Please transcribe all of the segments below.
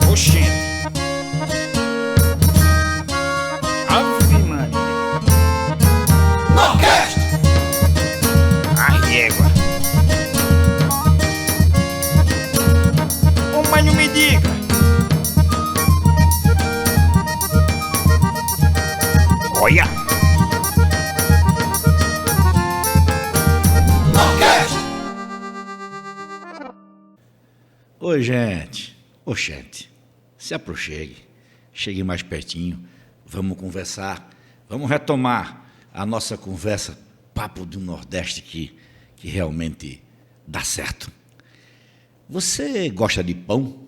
Oxente. Ave Maria. Nordeste! Ai, égua. Ô, mas não me diga. Olha. Nordeste! Oi, gente. Ô, gente, se aproxime. Chegue mais pertinho. Vamos conversar. Vamos retomar a nossa conversa, papo do Nordeste que realmente dá certo. Você gosta de pão?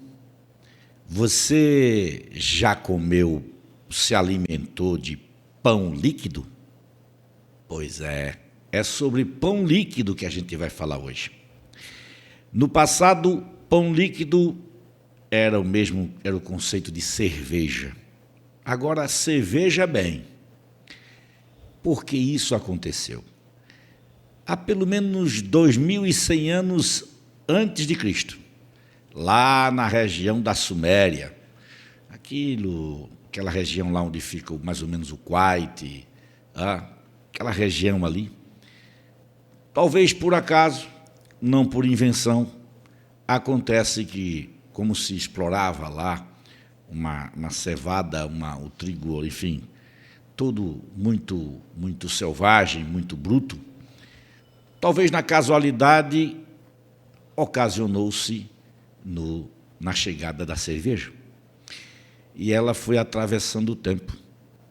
Você já comeu, se alimentou de pão líquido? Pois é sobre pão líquido que a gente vai falar hoje. No passado, pão líquido era o conceito de cerveja. Agora, cerveja bem. Por que isso aconteceu? Há pelo menos 2.100 anos antes de Cristo, lá na região da Suméria, aquela região lá onde fica mais ou menos o Kuwait, aquela região ali, talvez por acaso, não por invenção, acontece que, como se explorava lá uma cevada, o trigo, enfim, tudo muito selvagem, muito bruto, talvez na casualidade ocasionou-se na chegada da cerveja. E ela foi atravessando o tempo,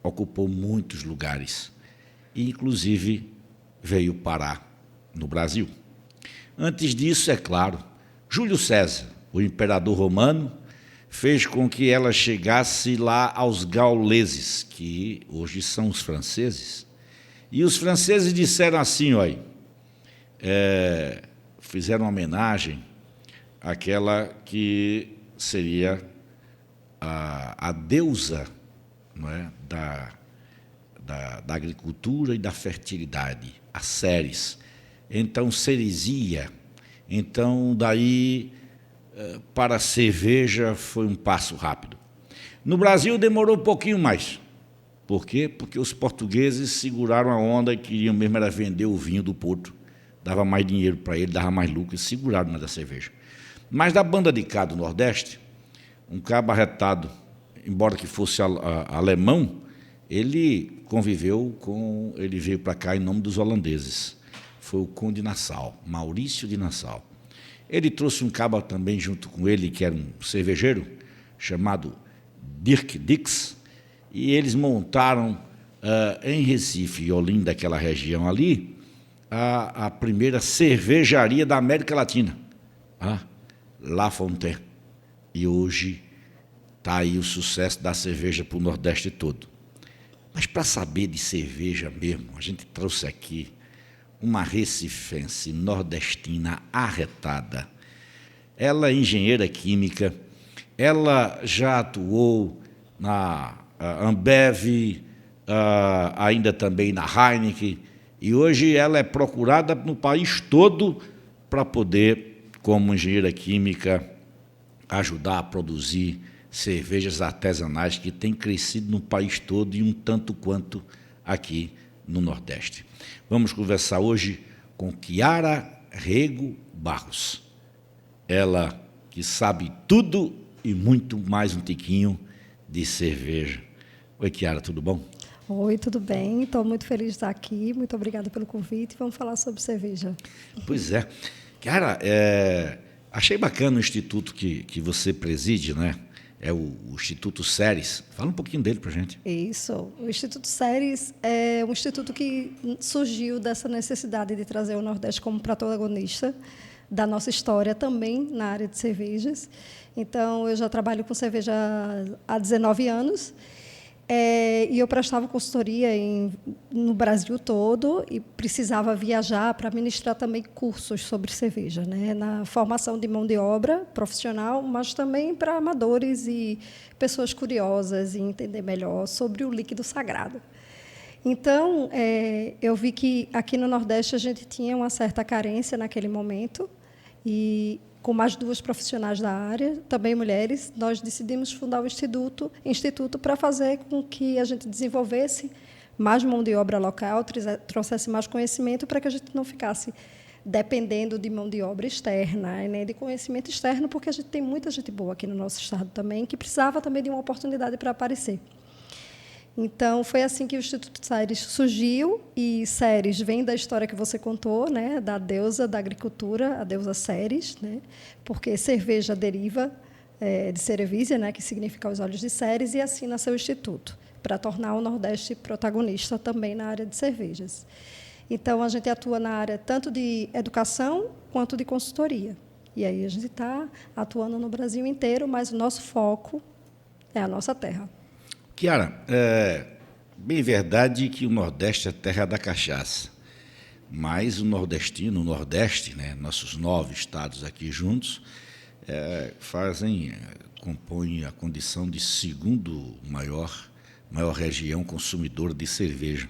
ocupou muitos lugares, e inclusive veio parar no Brasil. Antes disso, é claro, Júlio César, o imperador romano, fez com que ela chegasse lá aos gauleses, que hoje são os franceses. E os franceses disseram assim, olha, fizeram uma homenagem àquela que seria a deusa, não é, da agricultura e da fertilidade, a Ceres. Então, Ceresia. Então, daí, para a cerveja, foi um passo rápido. No Brasil, demorou um pouquinho mais. Por quê? Porque os portugueses seguraram a onda e queriam mesmo era vender o vinho do Porto. Dava mais dinheiro para ele, dava mais lucro, e seguraram na da cerveja. Mas da banda de cá do Nordeste, um cabo arretado, embora que fosse alemão, ele ele veio para cá em nome dos holandeses. Foi o Conde Nassau, Maurício de Nassau. Ele trouxe um cabo também junto com ele, que era um cervejeiro, chamado Dirk Dix, e eles montaram em Recife e Olinda, aquela região ali, a primeira cervejaria da América Latina, La Fontaine. E hoje está aí o sucesso da cerveja para o Nordeste todo. Mas para saber de cerveja mesmo, a gente trouxe aqui uma recifense nordestina arretada. Ela é engenheira química, ela já atuou na Ambev, ainda também na Heineken, e hoje ela é procurada no país todo para poder, como engenheira química, ajudar a produzir cervejas artesanais que têm crescido no país todo e um tanto quanto aqui no Nordeste. Vamos conversar hoje com Chiara Rego Barros. Ela que sabe tudo e muito mais um tiquinho de cerveja. Oi, Chiara, tudo bom? Oi, tudo bem? Estou muito feliz de estar aqui. Muito obrigada pelo convite. Vamos falar sobre cerveja. Pois é. Chiara, achei bacana o instituto que você preside, né? É o Instituto Ceres. Fala um pouquinho dele para a gente. Isso. O Instituto Ceres é um instituto que surgiu dessa necessidade de trazer o Nordeste como protagonista da nossa história também na área de cervejas. Então, eu já trabalho com cerveja há 19 anos. E eu prestava consultoria no Brasil todo e precisava viajar para ministrar também cursos sobre cerveja, né? Na formação de mão de obra profissional, mas também para amadores e pessoas curiosas e entender melhor sobre o líquido sagrado. Então, eu vi que aqui no Nordeste a gente tinha uma certa carência naquele momento e com mais 2 profissionais da área, também mulheres, nós decidimos fundar o instituto para fazer com que a gente desenvolvesse mais mão de obra local, trouxesse mais conhecimento para que a gente não ficasse dependendo de mão de obra externa, nem de conhecimento externo, porque a gente tem muita gente boa aqui no nosso estado também, que precisava também de uma oportunidade para aparecer. Então, foi assim que o Instituto Ceres surgiu, e Ceres vem da história que você contou, né, da deusa da agricultura, a deusa Ceres, né, porque cerveja deriva de Cerevisia, né, que significa os olhos de Ceres, e assim nasceu o Instituto, para tornar o Nordeste protagonista também na área de cervejas. Então, a gente atua na área tanto de educação quanto de consultoria. E aí a gente está atuando no Brasil inteiro, mas o nosso foco é a nossa terra. Chiara, é bem verdade que o Nordeste é terra da cachaça, mas o nordestino, o Nordeste, né, nossos 9 estados aqui juntos, compõem a condição de segundo maior região consumidora de cerveja.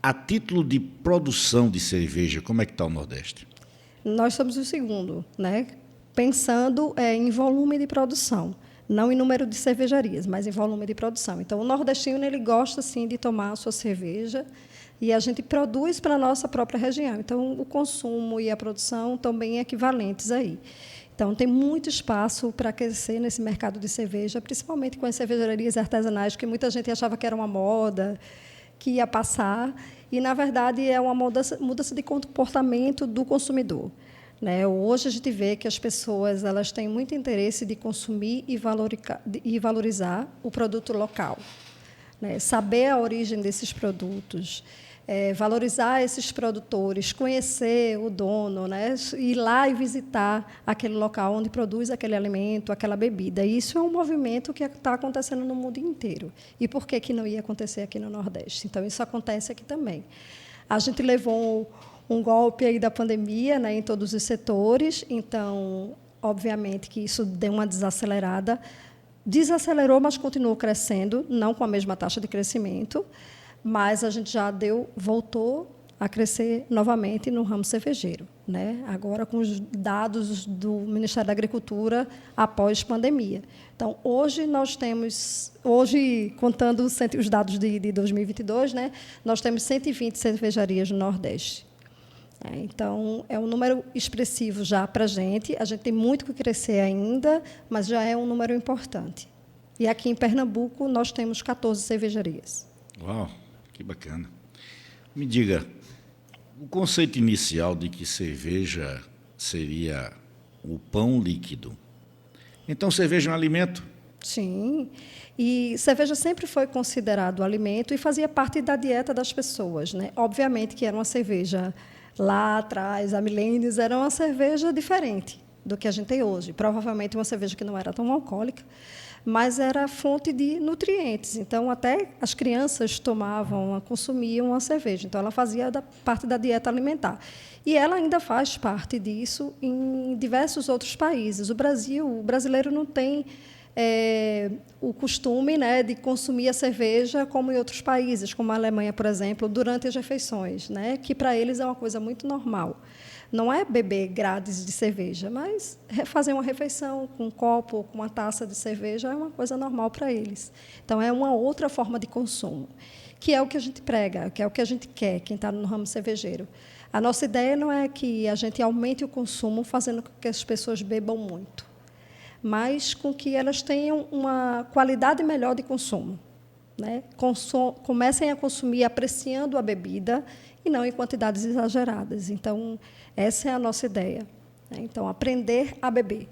A título de produção de cerveja, como é que está o Nordeste? Nós somos o segundo, né, pensando em volume de produção. Não em número de cervejarias, mas em volume de produção. Então, o nordestino ele gosta, sim, de tomar a sua cerveja, e a gente produz para a nossa própria região. Então, o consumo e a produção estão bem equivalentes aí. Então, tem muito espaço para crescer nesse mercado de cerveja, principalmente com as cervejarias artesanais, que muita gente achava que era uma moda, que ia passar, e, na verdade, é uma mudança de comportamento do consumidor. Né? Hoje a gente vê que as pessoas elas têm muito interesse de consumir e valorizar o produto local, né? Saber a origem desses produtos, valorizar esses produtores, conhecer o dono, né? Ir lá e visitar aquele local onde produz aquele alimento, aquela bebida. E isso é um movimento que está acontecendo no mundo inteiro. E por que não ia acontecer aqui no Nordeste? Então, isso acontece aqui também. A gente levou um golpe aí da pandemia, né, em todos os setores, então, obviamente, que isso deu uma desacelerada. Desacelerou, mas continuou crescendo, não com a mesma taxa de crescimento, mas a gente já voltou a crescer novamente no ramo cervejeiro, né? Agora com os dados do Ministério da Agricultura após pandemia. Então, hoje, contando os dados de 2022, né, nós temos 120 cervejarias no Nordeste. Então, é um número expressivo já para a gente tem muito que crescer ainda, mas já é um número importante. E aqui em Pernambuco, nós temos 14 cervejarias. Uau, que bacana. Me diga, o conceito inicial de que cerveja seria o pão líquido. Então, cerveja é um alimento? Sim, e cerveja sempre foi considerado alimento e fazia parte da dieta das pessoas, né? Obviamente que era uma cerveja... Lá atrás, há milênios, era uma cerveja diferente do que a gente tem hoje. Provavelmente uma cerveja que não era tão alcoólica, mas era fonte de nutrientes. Então, até as crianças consumiam a cerveja. Então, ela fazia parte da dieta alimentar. E ela ainda faz parte disso em diversos outros países. O brasileiro não tem o costume, né, de consumir a cerveja como em outros países, como a Alemanha, por exemplo, durante as refeições, né, que para eles é uma coisa muito normal. Não é beber grades de cerveja, mas fazer uma refeição com um copo ou com uma taça de cerveja é uma coisa normal para eles. Então, é uma outra forma de consumo, que é o que a gente prega, que é o que a gente quer, quem está no ramo cervejeiro. A nossa ideia não é que a gente aumente o consumo fazendo com que as pessoas bebam muito, mas com que elas tenham uma qualidade melhor de consumo, né? Comecem a consumir apreciando a bebida e não em quantidades exageradas. Então, essa é a nossa ideia, né? Então, aprender a beber.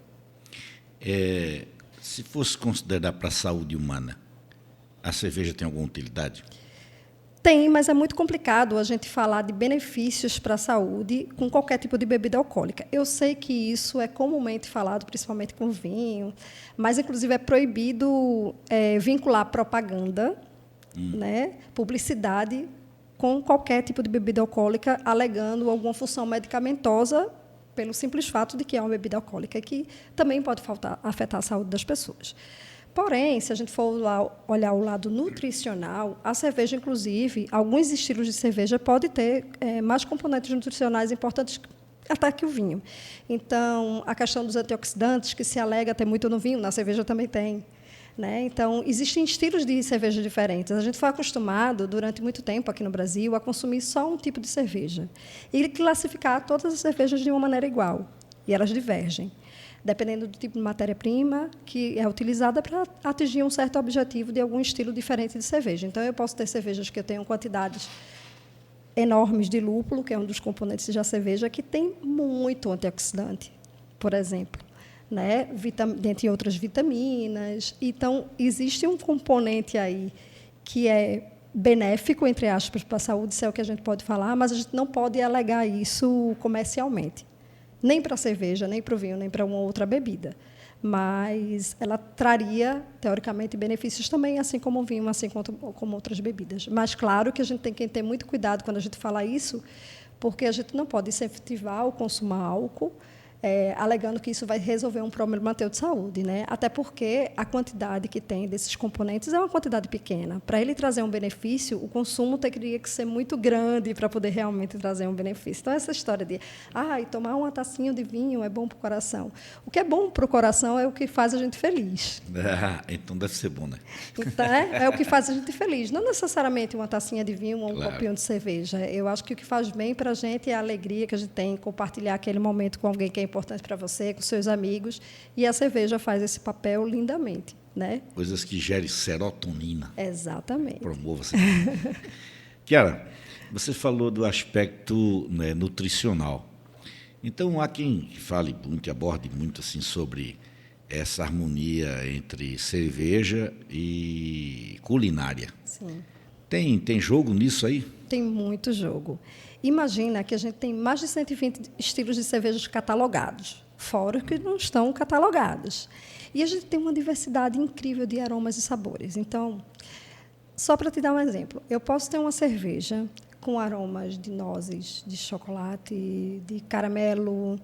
Se fosse considerar para a saúde humana, a cerveja tem alguma utilidade? Tem, mas é muito complicado a gente falar de benefícios para a saúde com qualquer tipo de bebida alcoólica. Eu sei que isso é comumente falado, principalmente com vinho, mas, inclusive, é proibido vincular propaganda, né, publicidade, com qualquer tipo de bebida alcoólica, alegando alguma função medicamentosa, pelo simples fato de que é uma bebida alcoólica que também pode afetar a saúde das pessoas. Porém, se a gente for olhar o lado nutricional, a cerveja, inclusive, alguns estilos de cerveja podem ter mais componentes nutricionais importantes até que o vinho. Então, a questão dos antioxidantes, que se alega ter muito no vinho, na cerveja também tem. Né? Então, existem estilos de cerveja diferentes. A gente foi acostumado, durante muito tempo aqui no Brasil, a consumir só um tipo de cerveja e classificar todas as cervejas de uma maneira igual. E elas divergem, dependendo do tipo de matéria-prima que é utilizada para atingir um certo objetivo de algum estilo diferente de cerveja. Então, eu posso ter cervejas que eu tenho quantidades enormes de lúpulo, que é um dos componentes da cerveja, que tem muito antioxidante, por exemplo, né? Dentre outras vitaminas. Então, existe um componente aí que é benéfico, entre aspas, para a saúde, se é o que a gente pode falar, mas a gente não pode alegar isso comercialmente, nem para a cerveja, nem para o vinho, nem para uma outra bebida. Mas ela traria, teoricamente, benefícios também, assim como o vinho, assim como outras bebidas. Mas, claro, que a gente tem que ter muito cuidado quando a gente fala isso, porque a gente não pode incentivar o consumo de álcool, alegando que isso vai resolver um problema teu de saúde, né? Até porque a quantidade que tem desses componentes é uma quantidade pequena. Para ele trazer um benefício, o consumo teria que ser muito grande para poder realmente trazer um benefício. Então, essa história de tomar uma tacinha de vinho é bom para o coração. O que é bom para o coração é o que faz a gente feliz. Então deve ser bom, né? Então, é o que faz a gente feliz. Não necessariamente uma tacinha de vinho ou um Claro. copinho de cerveja. Eu acho que o que faz bem para a gente é a alegria que a gente tem em compartilhar aquele momento com alguém que é importante para você, com seus amigos, e a cerveja faz esse papel lindamente, né? Coisas que gerem serotonina. Exatamente. Promova-se. Chiara, você falou do aspecto, né, nutricional. Então, há quem fale muito e aborde muito assim, sobre essa harmonia entre cerveja e culinária. Sim. Tem jogo nisso aí? Tem muito jogo. Imagina que a gente tem mais de 120 estilos de cervejas catalogados, fora que não estão catalogados. E a gente tem uma diversidade incrível de aromas e sabores. Então, só para te dar um exemplo, eu posso ter uma cerveja com aromas de nozes, de chocolate, de caramelo,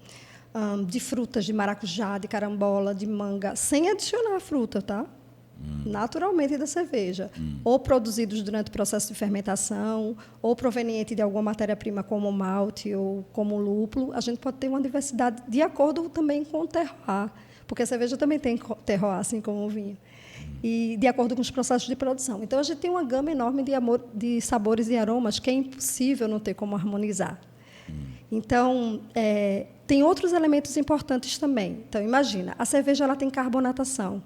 de frutas, de maracujá, de carambola, de manga, sem adicionar fruta, tá? Naturalmente da cerveja, ou produzidos durante o processo de fermentação, ou proveniente de alguma matéria-prima como malte ou como lúpulo. A gente pode ter uma diversidade de acordo também com o terroir, porque a cerveja também tem terroir, assim como o vinho, e de acordo com os processos de produção. Então, a gente tem uma gama enorme de sabores e aromas que é impossível não ter como harmonizar. Então, tem outros elementos importantes também. Então, imagina, a cerveja ela tem carbonatação.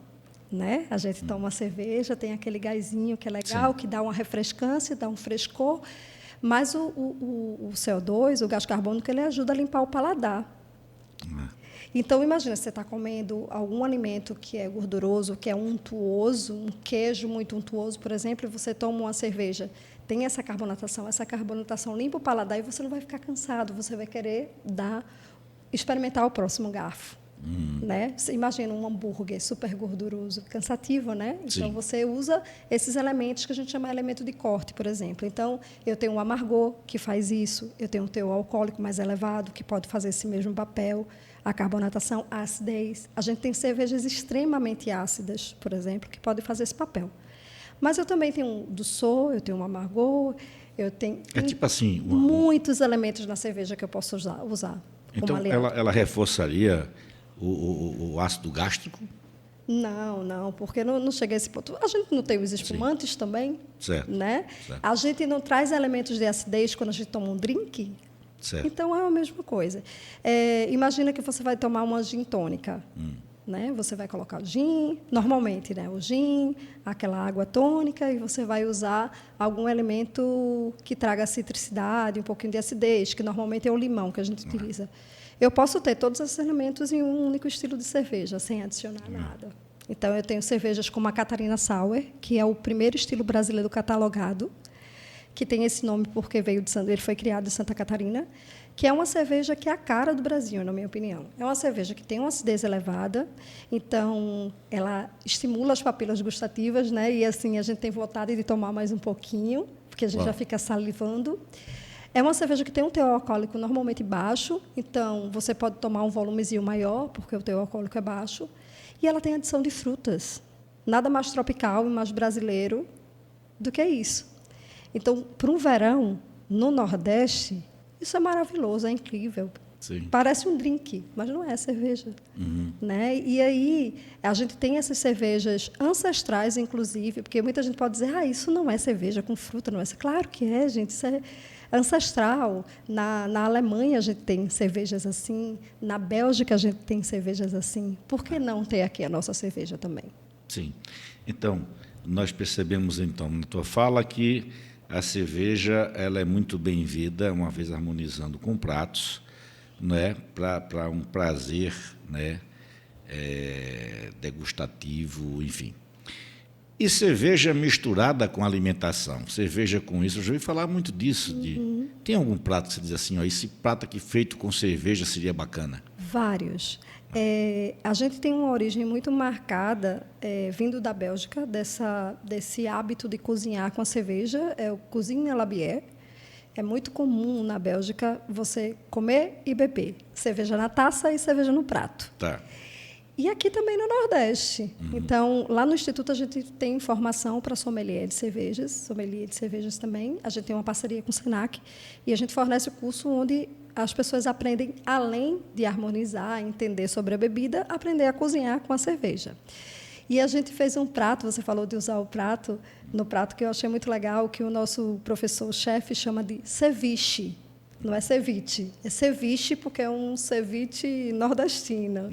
Né? A gente toma uma cerveja, tem aquele gásinho que é legal, Sim. que dá uma refrescância, dá um frescor, mas o CO2, o gás carbônico, ele ajuda a limpar o paladar. Então, imagina, você está comendo algum alimento que é gorduroso, que é untuoso, um queijo muito untuoso, por exemplo, e você toma uma cerveja, tem essa carbonatação limpa o paladar e você não vai ficar cansado, você vai querer experimentar o próximo garfo. Né? Você imagina um hambúrguer super gorduroso, cansativo, né? Então, Sim. você usa esses elementos que a gente chama de elemento de corte, por exemplo. Então, eu tenho o amargor, que faz isso. Eu tenho o teor alcoólico mais elevado, que pode fazer esse mesmo papel. A carbonatação, a acidez. A gente tem cervejas extremamente ácidas, por exemplo, que podem fazer esse papel. Mas eu também tenho um doçor, eu tenho um amargor, eu tenho Tipo assim, muitos elementos na cerveja que eu posso usar então como aliado. ela reforçaria o ácido gástrico? Não, porque não chega a esse ponto. A gente não tem os espumantes também, Certo. né? Certo. A gente não traz elementos de acidez quando a gente toma um drink. Certo. Então, é a mesma coisa. Imagina que você vai tomar uma gin tônica. Né? Você vai colocar o gin, normalmente, né? O gin, aquela água tônica, e você vai usar algum elemento que traga citricidade, um pouquinho de acidez, que normalmente é o limão que a gente utiliza. Eu posso ter todos esses elementos em um único estilo de cerveja, sem adicionar nada. Então, eu tenho cervejas como a Catarina Sour, que é o primeiro estilo brasileiro catalogado, que tem esse nome porque ele foi criado em Santa Catarina, que é uma cerveja que é a cara do Brasil, na minha opinião. É uma cerveja que tem uma acidez elevada, então ela estimula as papilas gustativas, né? E assim a gente tem vontade de tomar mais um pouquinho, porque a gente já fica salivando. É uma cerveja que tem um teor alcoólico normalmente baixo, então você pode tomar um volumezinho maior, porque o teor alcoólico é baixo, e ela tem adição de frutas. Nada mais tropical e mais brasileiro do que isso. Então, para um verão no Nordeste, isso é maravilhoso, é incrível. Sim. Parece um drink, mas não é cerveja. Né? E aí, a gente tem essas cervejas ancestrais, inclusive, porque muita gente pode dizer, isso não é cerveja com fruta, não é? Claro que é, gente, isso é ancestral. Na Alemanha, a gente tem cervejas assim, na Bélgica, a gente tem cervejas assim. Por que não ter aqui a nossa cerveja também? Sim. Então, nós percebemos, então, na tua fala que a cerveja ela é muito bem-vinda, uma vez harmonizando com pratos, né, para um prazer, né, degustativo, enfim. E cerveja misturada com alimentação, cerveja com isso, eu já ouvi falar muito disso. Tem algum prato que você diz assim, esse prato aqui feito com cerveja seria bacana? Vários. A gente tem uma origem muito marcada, vindo da Bélgica, desse hábito de cozinhar com a cerveja, é o cuisine à la bière. É muito comum na Bélgica você comer e beber. Cerveja na taça e cerveja no prato. Tá. E aqui também no Nordeste. Então, lá no Instituto, a gente tem formação para sommelier de cervejas também. A gente tem uma parceria com o SENAC e a gente fornece o curso onde as pessoas aprendem, além de harmonizar, entender sobre a bebida, aprender a cozinhar com a cerveja. E a gente fez um prato, você falou de usar o prato, no prato que eu achei muito legal, que o nosso professor-chefe chama de ceviche. Não é ceviche, é ceviche porque é um ceviche nordestino.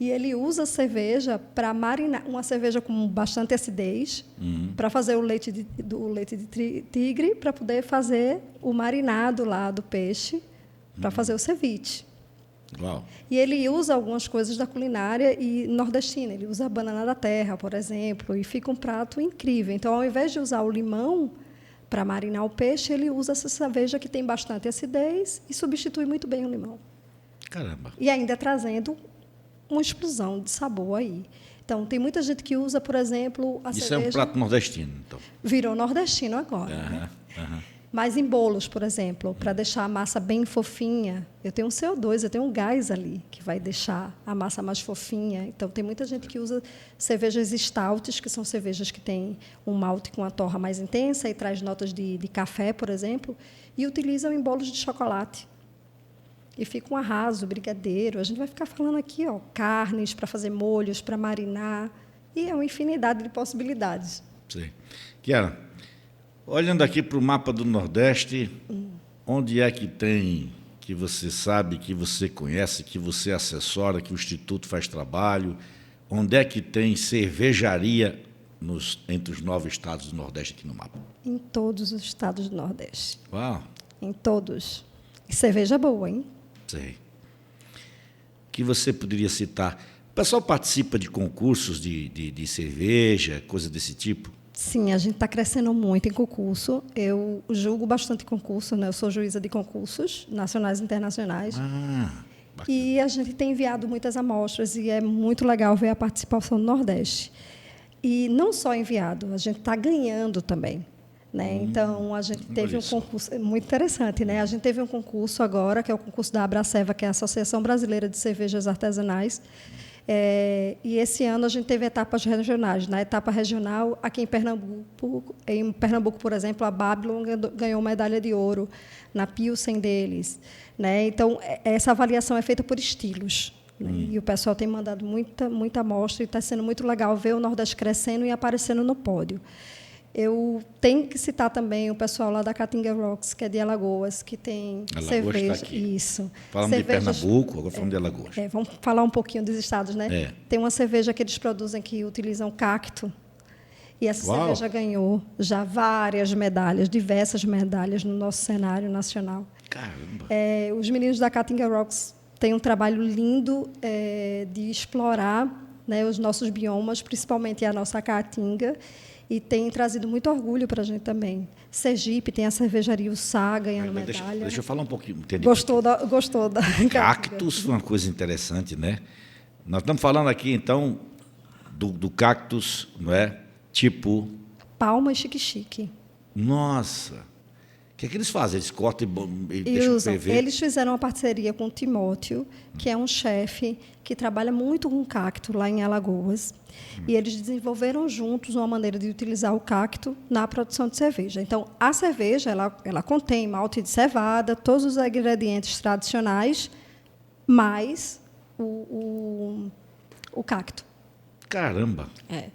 E ele usa cerveja para marinar, uma cerveja com bastante acidez, para fazer o leite de tigre, para poder fazer o marinado lá do peixe, para fazer o ceviche. Uau. E ele usa algumas coisas da culinária e nordestina. Ele usa a banana da terra, por exemplo, e fica um prato incrível. Então, ao invés de usar o limão para marinar o peixe, ele usa essa cerveja que tem bastante acidez e substitui muito bem o limão. Caramba. E ainda trazendo uma explosão de sabor aí. Então, tem muita gente que usa, por exemplo, a Isso cerveja... é um prato nordestino, então. Virou nordestino agora. Né? Mas em bolos, por exemplo, para deixar a massa bem fofinha, eu tenho um CO2, eu tenho um gás ali, que vai deixar a massa mais fofinha. Então, tem muita gente que usa cervejas stouts, que são cervejas que têm um malte com a torra mais intensa e traz notas de café, por exemplo, e utilizam em bolos de chocolate. E fica um arraso, brigadeiro. A gente vai ficar falando aqui, carnes para fazer molhos, para marinar. E é uma infinidade de possibilidades. Sim. Kiara, olhando aqui para o mapa do Nordeste, onde é que tem, que você sabe, que você conhece, que você assessora, que o Instituto faz trabalho, onde é que tem cervejaria entre os 9 estados do Nordeste aqui no mapa? Em todos os estados do Nordeste. Uau! Em todos. E cerveja boa, hein? Sei. Que você poderia citar? O pessoal participa de concursos de cerveja, coisa desse tipo? Sim, a gente está crescendo muito em concurso. Eu julgo bastante concurso, né? Eu sou juíza de concursos nacionais e internacionais. E a gente tem enviado muitas amostras e é muito legal ver a participação do Nordeste. E não só enviado, a gente está ganhando também. Né? Então, a gente teve um concurso muito interessante. Né? A gente teve um concurso agora, que é o concurso da Abraceva, que é a Associação Brasileira de Cervejas Artesanais. E esse ano a gente teve etapas regionais. Na etapa regional, aqui em Pernambuco, por exemplo, a Babylon ganhou medalha de ouro na Pilsen deles. Né? Então, essa avaliação é feita por estilos. Né? E o pessoal tem mandado muita amostra e está sendo muito legal ver o Nordeste crescendo e aparecendo no pódio. Eu tenho que citar também o pessoal lá da Caatinga Rocks, que é de Alagoas, que tem cerveja. Está aqui. Isso. Falamos de Pernambuco, agora falamos de Alagoas. Vamos falar um pouquinho dos estados, né? Tem uma cerveja que eles produzem que utilizam cacto. E essa cerveja ganhou já várias medalhas, diversas medalhas no nosso cenário nacional. Caramba! Os meninos da Caatinga Rocks têm um trabalho lindo de explorar, né, os nossos biomas, principalmente a nossa caatinga, e tem trazido muito orgulho para a gente também. Sergipe tem a cervejaria Ussá ganhando medalha. Deixa eu falar um pouquinho. Gostou da Cactus foi uma coisa interessante, né? Nós estamos falando aqui, então, do cactus, não é? Tipo... Palma e xique-xique. Nossa! que é que eles fazem? Eles cortam e deixam usam. ferver? Eles fizeram uma parceria com o Timóteo, que é um chefe que trabalha muito com cacto lá em Alagoas. E eles desenvolveram juntos uma maneira de utilizar o cacto na produção de cerveja. Então, a cerveja ela contém malte de cevada, todos os ingredientes tradicionais, mais o cacto. Caramba! É.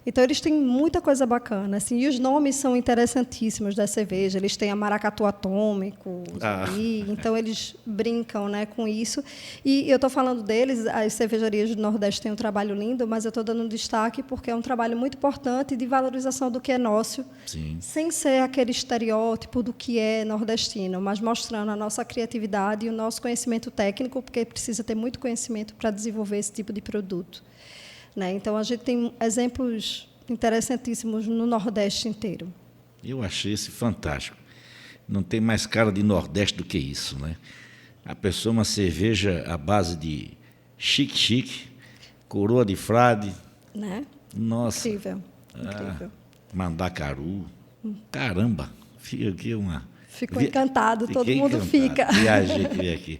Então, eles têm muita coisa bacana. Assim, e os nomes são interessantíssimos da cerveja. Eles têm a maracatu atômico, então eles brincam, né, com isso. E eu estou falando deles, as cervejarias do Nordeste têm um trabalho lindo, mas eu estou dando destaque porque é um trabalho muito importante de valorização do que é nosso, Sim. sem ser aquele estereótipo do que é nordestino, mas mostrando a nossa criatividade e o nosso conhecimento técnico, porque precisa ter muito conhecimento para desenvolver esse tipo de produto. Né? Então, a gente tem exemplos interessantíssimos no Nordeste inteiro. Eu achei esse fantástico. Não tem mais cara de Nordeste do que isso, né? A pessoa, uma cerveja à base de chique-chique, coroa de frade. Né? Nossa. Incrível. Incrível. Mandacaru. Caramba. Fica aqui Ficou encantado, todo mundo encantado. fica. Viajei que veio aqui.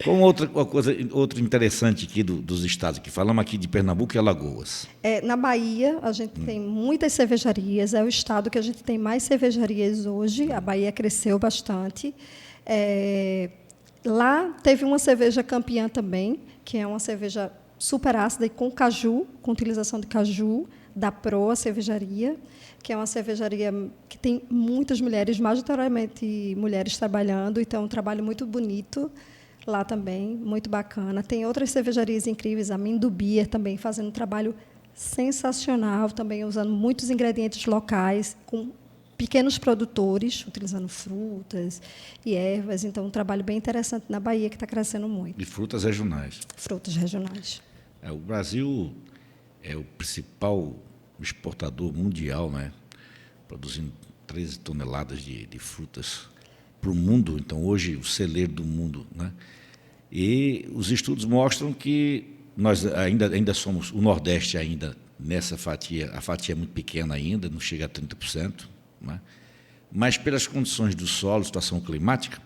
Como outra interessante aqui dos estados, que falamos aqui de Pernambuco e Alagoas. Na Bahia, a gente tem muitas cervejarias, é o estado que a gente tem mais cervejarias hoje, a Bahia cresceu bastante. Lá teve uma cerveja campeã também, que é uma cerveja super ácida e com caju, com utilização de caju, da Proa Cervejaria, que é uma cervejaria que tem muitas mulheres, majoritariamente mulheres trabalhando, então é um trabalho muito bonito. Lá também, muito bacana. Tem outras cervejarias incríveis, a Mindubia também fazendo um trabalho sensacional, também usando muitos ingredientes locais, com pequenos produtores, utilizando frutas e ervas. Então, um trabalho bem interessante na Bahia, que está crescendo muito. E frutas regionais. Frutas regionais. O Brasil é o principal exportador mundial, né? Produzindo 13 toneladas de frutas para o mundo. Então, hoje, o celeiro do mundo, né? E os estudos mostram que nós ainda somos, o Nordeste ainda, nessa fatia, a fatia é muito pequena ainda, não chega a 30%, né? Mas pelas condições do solo, situação climática,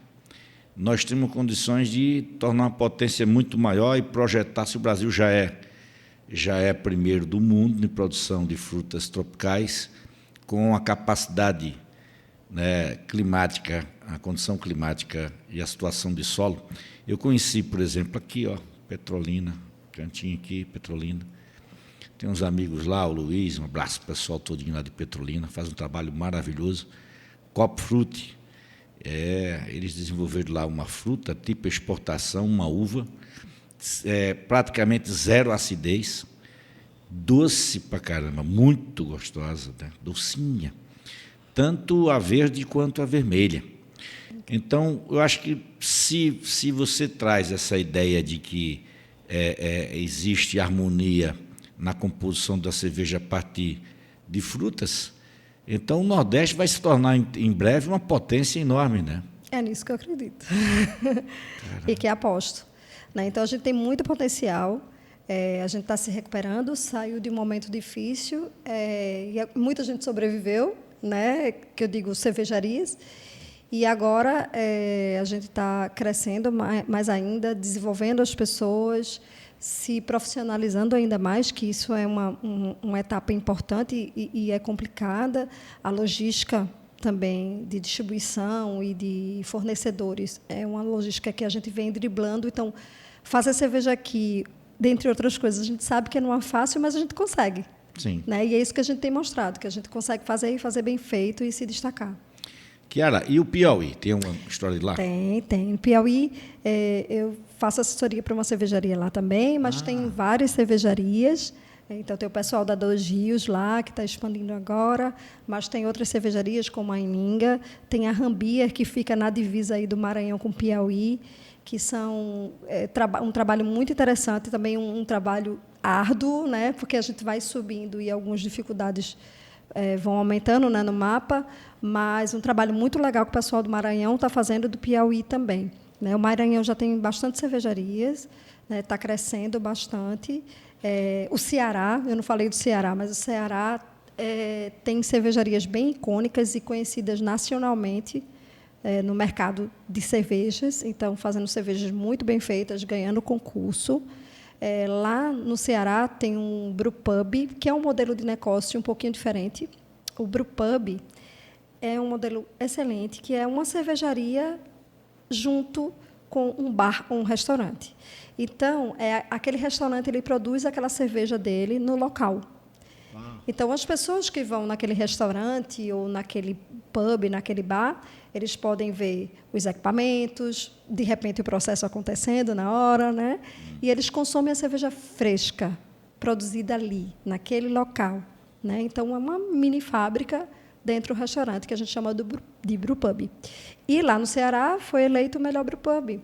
nós temos condições de tornar uma potência muito maior e projetar, se o Brasil já é primeiro do mundo em produção de frutas tropicais, com a capacidade, né, climática, a condição climática e a situação de solo. Eu conheci, por exemplo, aqui, Petrolina, cantinho aqui, Petrolina. Tem uns amigos lá, o Luiz, um abraço para o pessoal todinho lá de Petrolina, faz um trabalho maravilhoso. Copo Frutti, eles desenvolveram lá uma fruta tipo exportação, uma uva, praticamente zero acidez, doce pra caramba, muito gostosa, né? Docinha, tanto a verde quanto a vermelha. Então, eu acho que se você traz essa ideia de que existe harmonia na composição da cerveja a partir de frutas, então o Nordeste vai se tornar em breve uma potência enorme, né? É nisso que eu acredito. E que aposto. Né? Então, a gente tem muito potencial, a gente está se recuperando, saiu de um momento difícil, e muita gente sobreviveu, né? Que eu digo cervejarias, e agora a gente está crescendo mais ainda, desenvolvendo as pessoas, se profissionalizando ainda mais, que isso é uma etapa importante e é complicada. A logística também de distribuição e de fornecedores é uma logística que a gente vem driblando. Então, fazer cerveja aqui, dentre outras coisas, a gente sabe que não é fácil, mas a gente consegue. Sim. Né? E é isso que a gente tem mostrado, que a gente consegue fazer e fazer bem feito e se destacar. Kiara, e o Piauí? Tem uma história de lá? Tem. No Piauí, eu faço assessoria para uma cervejaria lá também, mas tem várias cervejarias. Então, tem o pessoal da Dois Rios lá, que está expandindo agora, mas tem outras cervejarias, como a Ininga. Tem a Rambier, que fica na divisa aí do Maranhão com o Piauí, que são um trabalho muito interessante, também um trabalho árduo, né, porque a gente vai subindo e algumas dificuldades vão aumentando, né, no mapa, mas um trabalho muito legal que o pessoal do Maranhão está fazendo, do Piauí também. Né? O Maranhão já tem bastante cervejarias, está crescendo bastante. O Ceará, eu não falei do Ceará, mas o Ceará tem cervejarias bem icônicas e conhecidas nacionalmente, no mercado de cervejas, então fazendo cervejas muito bem feitas, ganhando concurso. Lá no Ceará tem um brewpub, que é um modelo de negócio um pouquinho diferente. O brewpub é um modelo excelente, que é uma cervejaria junto com um bar ou um restaurante. Então, aquele restaurante ele produz aquela cerveja dele no local. Então, as pessoas que vão naquele restaurante ou naquele pub, naquele bar, eles podem ver os equipamentos, de repente o processo acontecendo na hora, né? E eles consomem a cerveja fresca, produzida ali, naquele local, né? Então, é uma mini fábrica dentro do restaurante, que a gente chama de brewpub. E lá no Ceará foi eleito o melhor brewpub,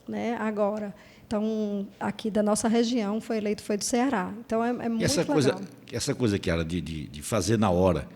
né? Agora. Então, aqui da nossa região, foi do Ceará. Então, é muito legal. Essa coisa, Chiara, de fazer na hora.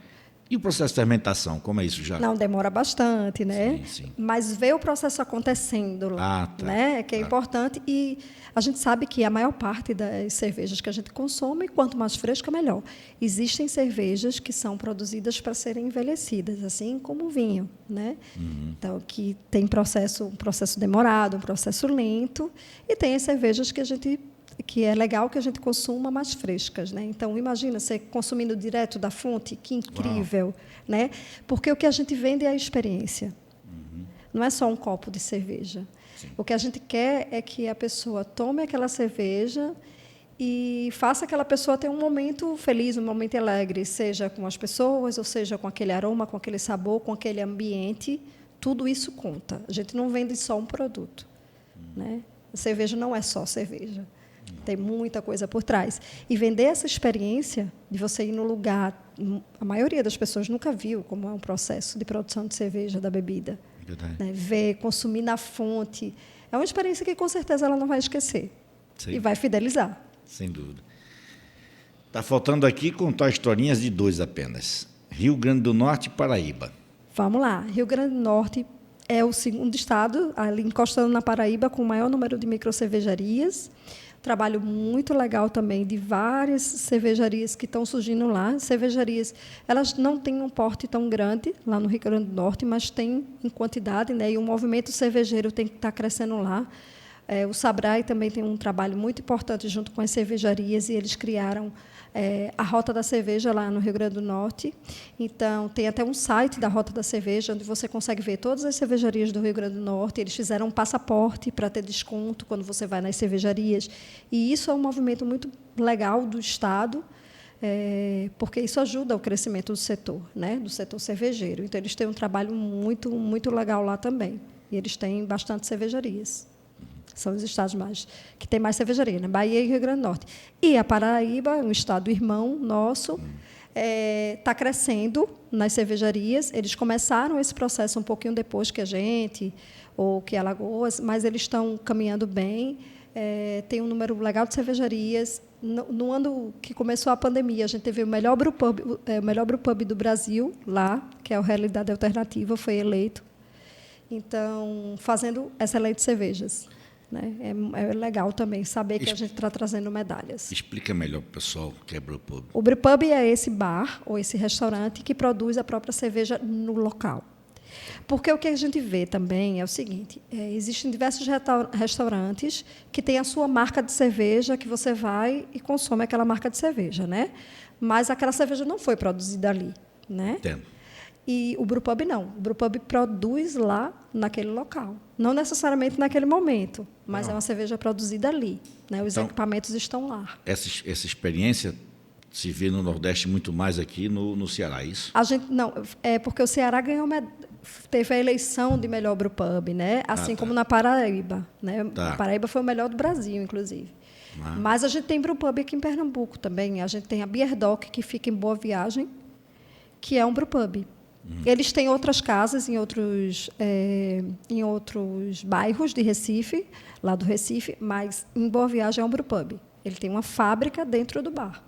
E o processo de fermentação, como é isso já? Não, demora bastante, né? Sim, sim. Mas ver o processo acontecendo lá, tá. né? Que é importante. E a gente sabe que a maior parte das cervejas que a gente consome, quanto mais fresca, melhor. Existem cervejas que são produzidas para serem envelhecidas, assim como o vinho, né? Então, que tem um processo demorado, um processo lento, e tem as cervejas que é legal que a gente consuma mais frescas, né? Então, imagina você consumindo direto da fonte, que incrível, né? Porque o que a gente vende é a experiência. Não é só um copo de cerveja. Sim. O que a gente quer é que a pessoa tome aquela cerveja e faça aquela pessoa ter um momento feliz, um momento alegre, seja com as pessoas, ou seja com aquele aroma, com aquele sabor, com aquele ambiente. Tudo isso conta. A gente não vende só um produto, né? A cerveja não é só cerveja. Tem muita coisa por trás. E vender essa experiência de você ir no lugar, a maioria das pessoas nunca viu como é um processo de produção de cerveja, da bebida. Né? Ver, consumir na fonte. É uma experiência que, com certeza, ela não vai esquecer. Sim. E vai fidelizar. Sem dúvida. Está faltando aqui contar historinhas de dois apenas. Rio Grande do Norte e Paraíba. Vamos lá. Rio Grande do Norte é o segundo estado, ali encostando na Paraíba, com o maior número de microcervejarias. Trabalho muito legal também de várias cervejarias que estão surgindo lá. Cervejarias, elas não têm um porte tão grande lá no Rio Grande do Norte, mas têm em quantidade, né? E o movimento cervejeiro tem que estar crescendo lá. O Sabrai também tem um trabalho muito importante junto com as cervejarias, e eles criaram a Rota da Cerveja lá no Rio Grande do Norte. Então, tem até um site da Rota da Cerveja, onde você consegue ver todas as cervejarias do Rio Grande do Norte. Eles fizeram um passaporte para ter desconto quando você vai nas cervejarias. E isso é um movimento muito legal do Estado, porque isso ajuda o crescimento do setor, né, do setor cervejeiro. Então, eles têm um trabalho muito, muito legal lá também. E eles têm bastante cervejarias. São os estados que têm mais cervejaria, né? Bahia e Rio Grande do Norte. E a Paraíba, um estado irmão nosso, está crescendo nas cervejarias. Eles começaram esse processo um pouquinho depois que a gente, ou que Alagoas, mas eles estão caminhando bem. Tem um número legal de cervejarias. No ano que começou a pandemia, a gente teve o melhor brewpub do Brasil, lá, que é o Realidade Alternativa, foi eleito. Então, fazendo excelentes cervejas. Né? É legal também saber que a gente está trazendo medalhas. Explica melhor para o pessoal o que é brewpub. O brewpub é esse bar ou esse restaurante que produz a própria cerveja no local. Porque o que a gente vê também é o seguinte, existem diversos restaurantes que têm a sua marca de cerveja, que você vai e consome aquela marca de cerveja, né? Mas aquela cerveja não foi produzida ali, né? Entendo. E o brewpub não. O brewpub produz lá, naquele local. Não necessariamente naquele momento, mas é uma cerveja produzida ali. Né? Os equipamentos estão lá. Essa experiência se vê no Nordeste muito mais aqui no Ceará, é isso? Não, é porque o Ceará teve a eleição de melhor brewpub, né? Assim como na Paraíba. Né? A Paraíba foi o melhor do Brasil, inclusive. Mas a gente tem brewpub aqui em Pernambuco também. A gente tem a Beerdock, que fica em Boa Viagem, que é um brewpub. Eles têm outras casas em outros bairros de Recife, lá do Recife, mas em Boa Viagem é um brewpub. Ele tem uma fábrica dentro do bar.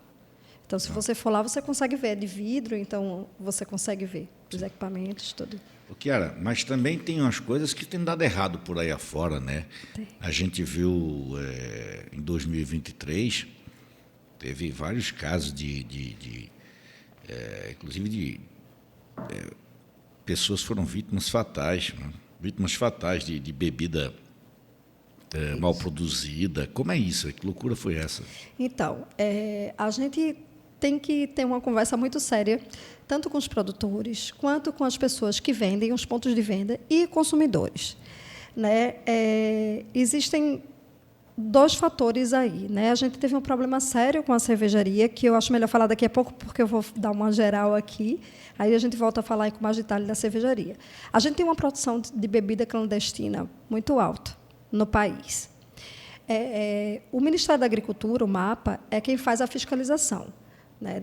Então, se você for lá, você consegue ver. É de vidro, então você consegue ver os equipamentos, tudo. Chiara, mas também tem umas coisas que têm dado errado por aí afora, né? Tem. A gente viu em 2023, teve vários casos inclusive de pessoas foram vítimas fatais, né? Vítimas fatais de bebida mal produzida. Como é isso? Que loucura foi essa? Então, a gente tem que ter uma conversa muito séria, tanto com os produtores, quanto com as pessoas que vendem, os pontos de venda e consumidores. Né? Existem dois fatores aí. Né? A gente teve um problema sério com a cervejaria, que eu acho melhor falar daqui a pouco, porque eu vou dar uma geral aqui, aí a gente volta a falar com mais detalhe da cervejaria. A gente tem uma produção de bebida clandestina muito alta no país. O Ministério da Agricultura, o MAPA, é quem faz a fiscalização, né,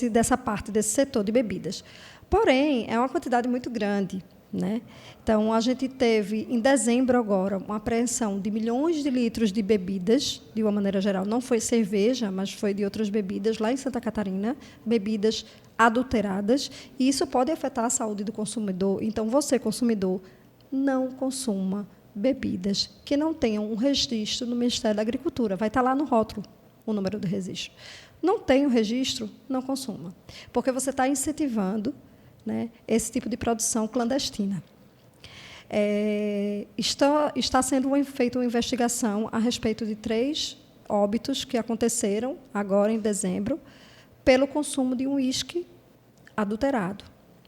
dessa parte, desse setor de bebidas. Porém, é uma quantidade muito grande. Né? Então, a gente teve, em dezembro agora, uma apreensão de milhões de litros de bebidas, de uma maneira geral. Não foi cerveja, mas foi de outras bebidas, lá em Santa Catarina, bebidas adulteradas, e isso pode afetar a saúde do consumidor. Então, você, consumidor, não consuma bebidas que não tenham um registro no Ministério da Agricultura. Vai estar lá no rótulo o número do registro. Não tem o registro, não consuma, porque você está incentivando, né, esse tipo de produção clandestina. Está sendo feita uma investigação a respeito de 3 óbitos que aconteceram agora em dezembro pelo consumo de um uísque adulterado.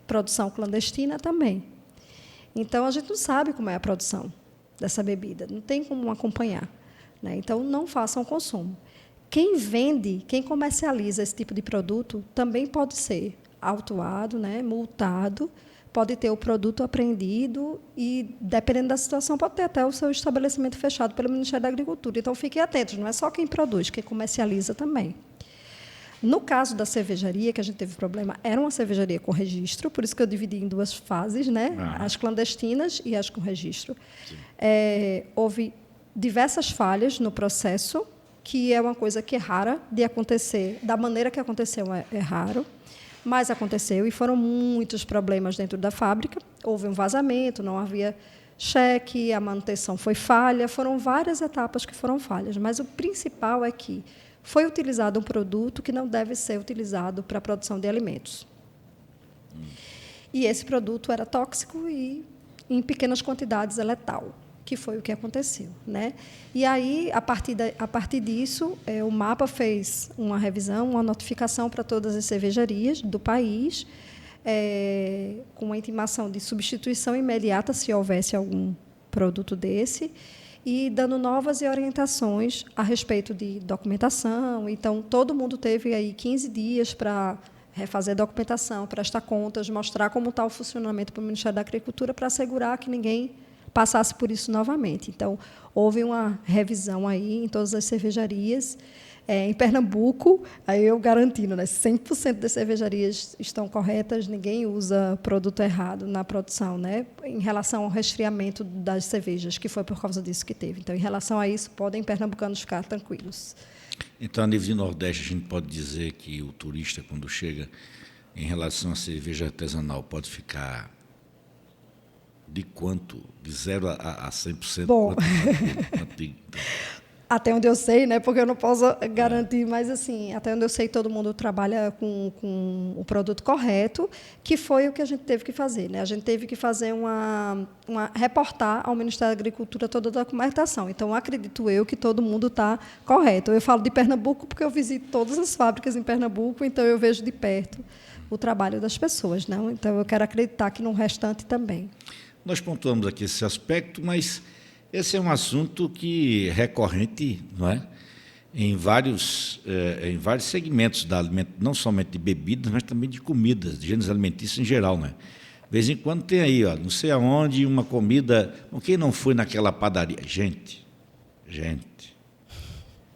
Produção clandestina também. Então, a gente não sabe como é a produção dessa bebida, não tem como acompanhar. Né? Então, não façam consumo. Quem vende, quem comercializa esse tipo de produto, também pode ser autuado, né, multado, pode ter o produto apreendido e, dependendo da situação, pode ter até o seu estabelecimento fechado pelo Ministério da Agricultura. Então, fiquem atentos, não é só quem produz, quem comercializa também. No caso da cervejaria, que a gente teve problema, era uma cervejaria com registro, por isso que eu dividi em 2 fases, né, as clandestinas e as com registro. Houve diversas falhas no processo, que é uma coisa que é rara de acontecer, da maneira que aconteceu é raro, mas aconteceu e foram muitos problemas dentro da fábrica. Houve um vazamento, não havia cheque, a manutenção foi falha, foram várias etapas que foram falhas, mas o principal é que foi utilizado um produto que não deve ser utilizado para a produção de alimentos. E esse produto era tóxico e, em pequenas quantidades, é letal, que foi o que aconteceu. Né? E aí, a partir disso, o MAPA fez uma revisão, uma notificação para todas as cervejarias do país, com uma intimação de substituição imediata, se houvesse algum produto desse, e dando novas orientações a respeito de documentação. Então, todo mundo teve aí 15 dias para refazer a documentação, prestar contas, mostrar como está o funcionamento para o Ministério da Agricultura, para assegurar que ninguém passasse por isso novamente. Então, houve uma revisão aí em todas as cervejarias. Em Pernambuco, aí eu garantindo, né, 100% das cervejarias estão corretas, ninguém usa produto errado na produção, né, em relação ao resfriamento das cervejas, que foi por causa disso que teve. Então, em relação a isso, podem pernambucanos ficar tranquilos. Então, a nível de Nordeste, a gente pode dizer que o turista, quando chega em relação à cerveja artesanal, pode ficar de quanto? De 0 a 100%? Bom, quanto até onde eu sei, né, porque eu não posso garantir, mas, assim, até onde eu sei, todo mundo trabalha com o produto correto, que foi o que a gente teve que fazer. Né? A gente teve que fazer reportar ao Ministério da Agricultura toda a documentação. Então, acredito eu que todo mundo está correto. Eu falo de Pernambuco porque eu visito todas as fábricas em Pernambuco, então eu vejo de perto o trabalho das pessoas. Não? Então, eu quero acreditar que no restante também. Nós pontuamos aqui esse aspecto, mas esse é um assunto que é recorrente, não é? Em vários segmentos da alimento, não somente de bebidas, mas também de comidas, de gêneros alimentícios em geral, né? De vez em quando tem aí, ó, não sei aonde, uma comida. Quem não foi naquela padaria? Gente,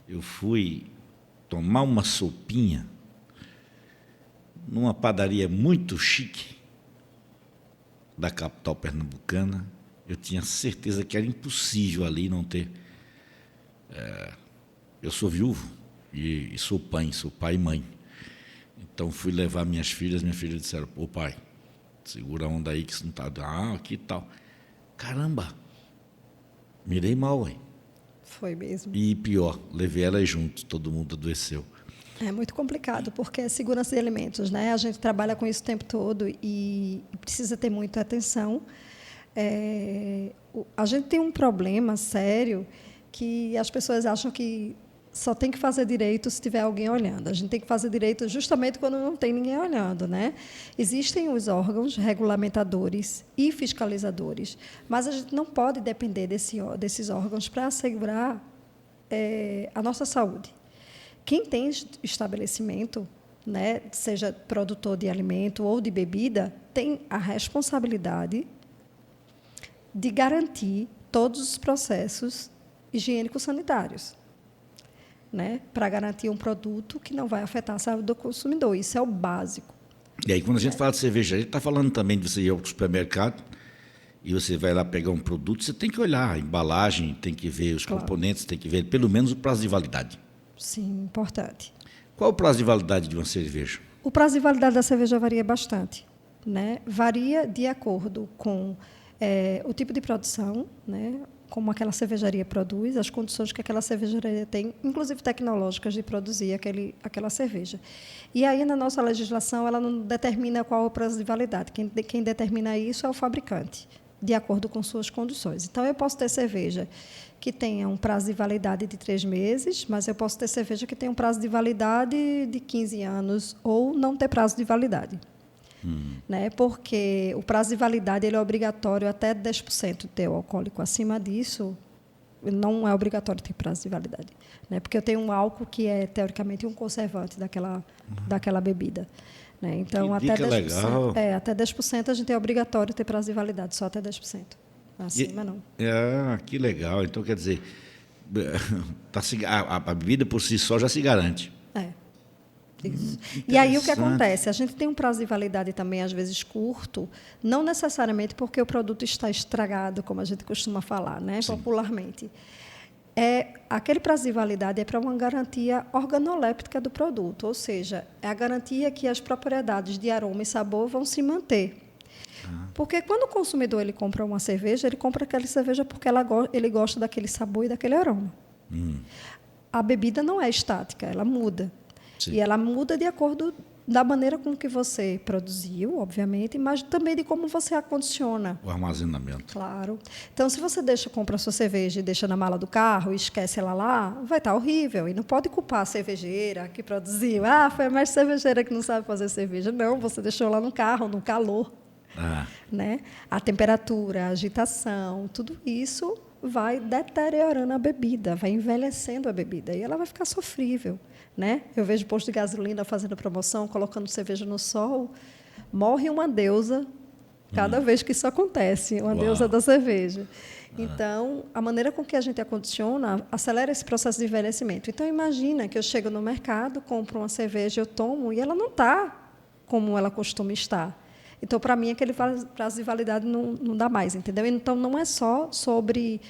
eu fui tomar uma sopinha numa padaria muito chique da capital pernambucana. Eu tinha certeza que era impossível ali não ter. Eu sou viúvo e sou pai e mãe. Então fui levar minhas filhas disseram: "Pô, pai, segura a onda aí que isso não está. Aqui tal." Caramba, mirei mal, hein? Foi mesmo. E pior, levei elas junto, todo mundo adoeceu. É muito complicado, porque é segurança de alimentos, né? A gente trabalha com isso o tempo todo e precisa ter muita atenção. A gente tem um problema sério que as pessoas acham que só tem que fazer direito se tiver alguém olhando. A gente tem que fazer direito justamente quando não tem ninguém olhando, né? Existem os órgãos regulamentadores e fiscalizadores, mas a gente não pode depender desses órgãos para assegurar a nossa saúde. Quem tem estabelecimento, né, seja produtor de alimento ou de bebida, tem a responsabilidade de garantir todos os processos higiênico-sanitários, né, para garantir um produto que não vai afetar a saúde do consumidor. Isso é o básico. E aí, quando a gente fala de cerveja, a gente está falando também de você ir ao supermercado e você vai lá pegar um produto, você tem que olhar a embalagem, tem que ver os componentes, tem que ver pelo menos o prazo de validade. Sim, importante. Qual o prazo de validade de uma cerveja? O prazo de validade da cerveja varia bastante, né? Varia de acordo com o tipo de produção, né? Como aquela cervejaria produz, as condições que aquela cervejaria tem, inclusive tecnológicas, de produzir aquela cerveja. E aí, na nossa legislação, ela não determina qual é o prazo de validade. Quem determina isso é o fabricante, de acordo com suas condições. Então, eu posso ter cerveja que tenha um prazo de validade de 3 meses, mas eu posso ter cerveja que tenha um prazo de validade de 15 anos ou não ter prazo de validade. Né? Porque o prazo de validade ele é obrigatório até 10% de teor alcoólico. Acima disso, não é obrigatório ter prazo de validade. Né? Porque eu tenho um álcool que é, teoricamente, um conservante daquela bebida. Né? Então, que até dica 10%, legal. Até 10% a gente é obrigatório ter prazo de validade, só até 10%. Acima, não. Que legal. Então, quer dizer, a bebida por si só já se garante. Isso. E aí o que acontece? A gente tem um prazo de validade também, às vezes, curto, não necessariamente porque o produto está estragado, como a gente costuma falar, né, popularmente. Aquele prazo de validade é para uma garantia organoléptica do produto, ou seja, é a garantia que as propriedades de aroma e sabor vão se manter. Porque quando o consumidor ele compra uma cerveja, ele compra aquela cerveja porque ele gosta daquele sabor e daquele aroma. A bebida não é estática, ela muda. Sim. E ela muda de acordo da maneira com que você produziu, obviamente, mas também de como você acondiciona. O armazenamento. Claro. Então, se você compra a sua cerveja e deixa na mala do carro e esquece ela lá, vai estar horrível. E não pode culpar a cervejeira que produziu. Foi a mais cervejeira que não sabe fazer cerveja. Não, você deixou lá no carro, no calor. Né? A temperatura, a agitação, tudo isso vai deteriorando a bebida, vai envelhecendo a bebida. E ela vai ficar sofrível. Né? Eu vejo posto de gasolina fazendo promoção, colocando cerveja no sol. Morre uma deusa cada vez que isso acontece, uma deusa da cerveja. Então, a maneira com que a gente acondiciona acelera esse processo de envelhecimento. Então, imagina que eu chego no mercado, compro uma cerveja, eu tomo, e ela não está como ela costuma estar. Então, para mim, aquele prazo de validade não dá mais, entendeu? Então, não é só sobre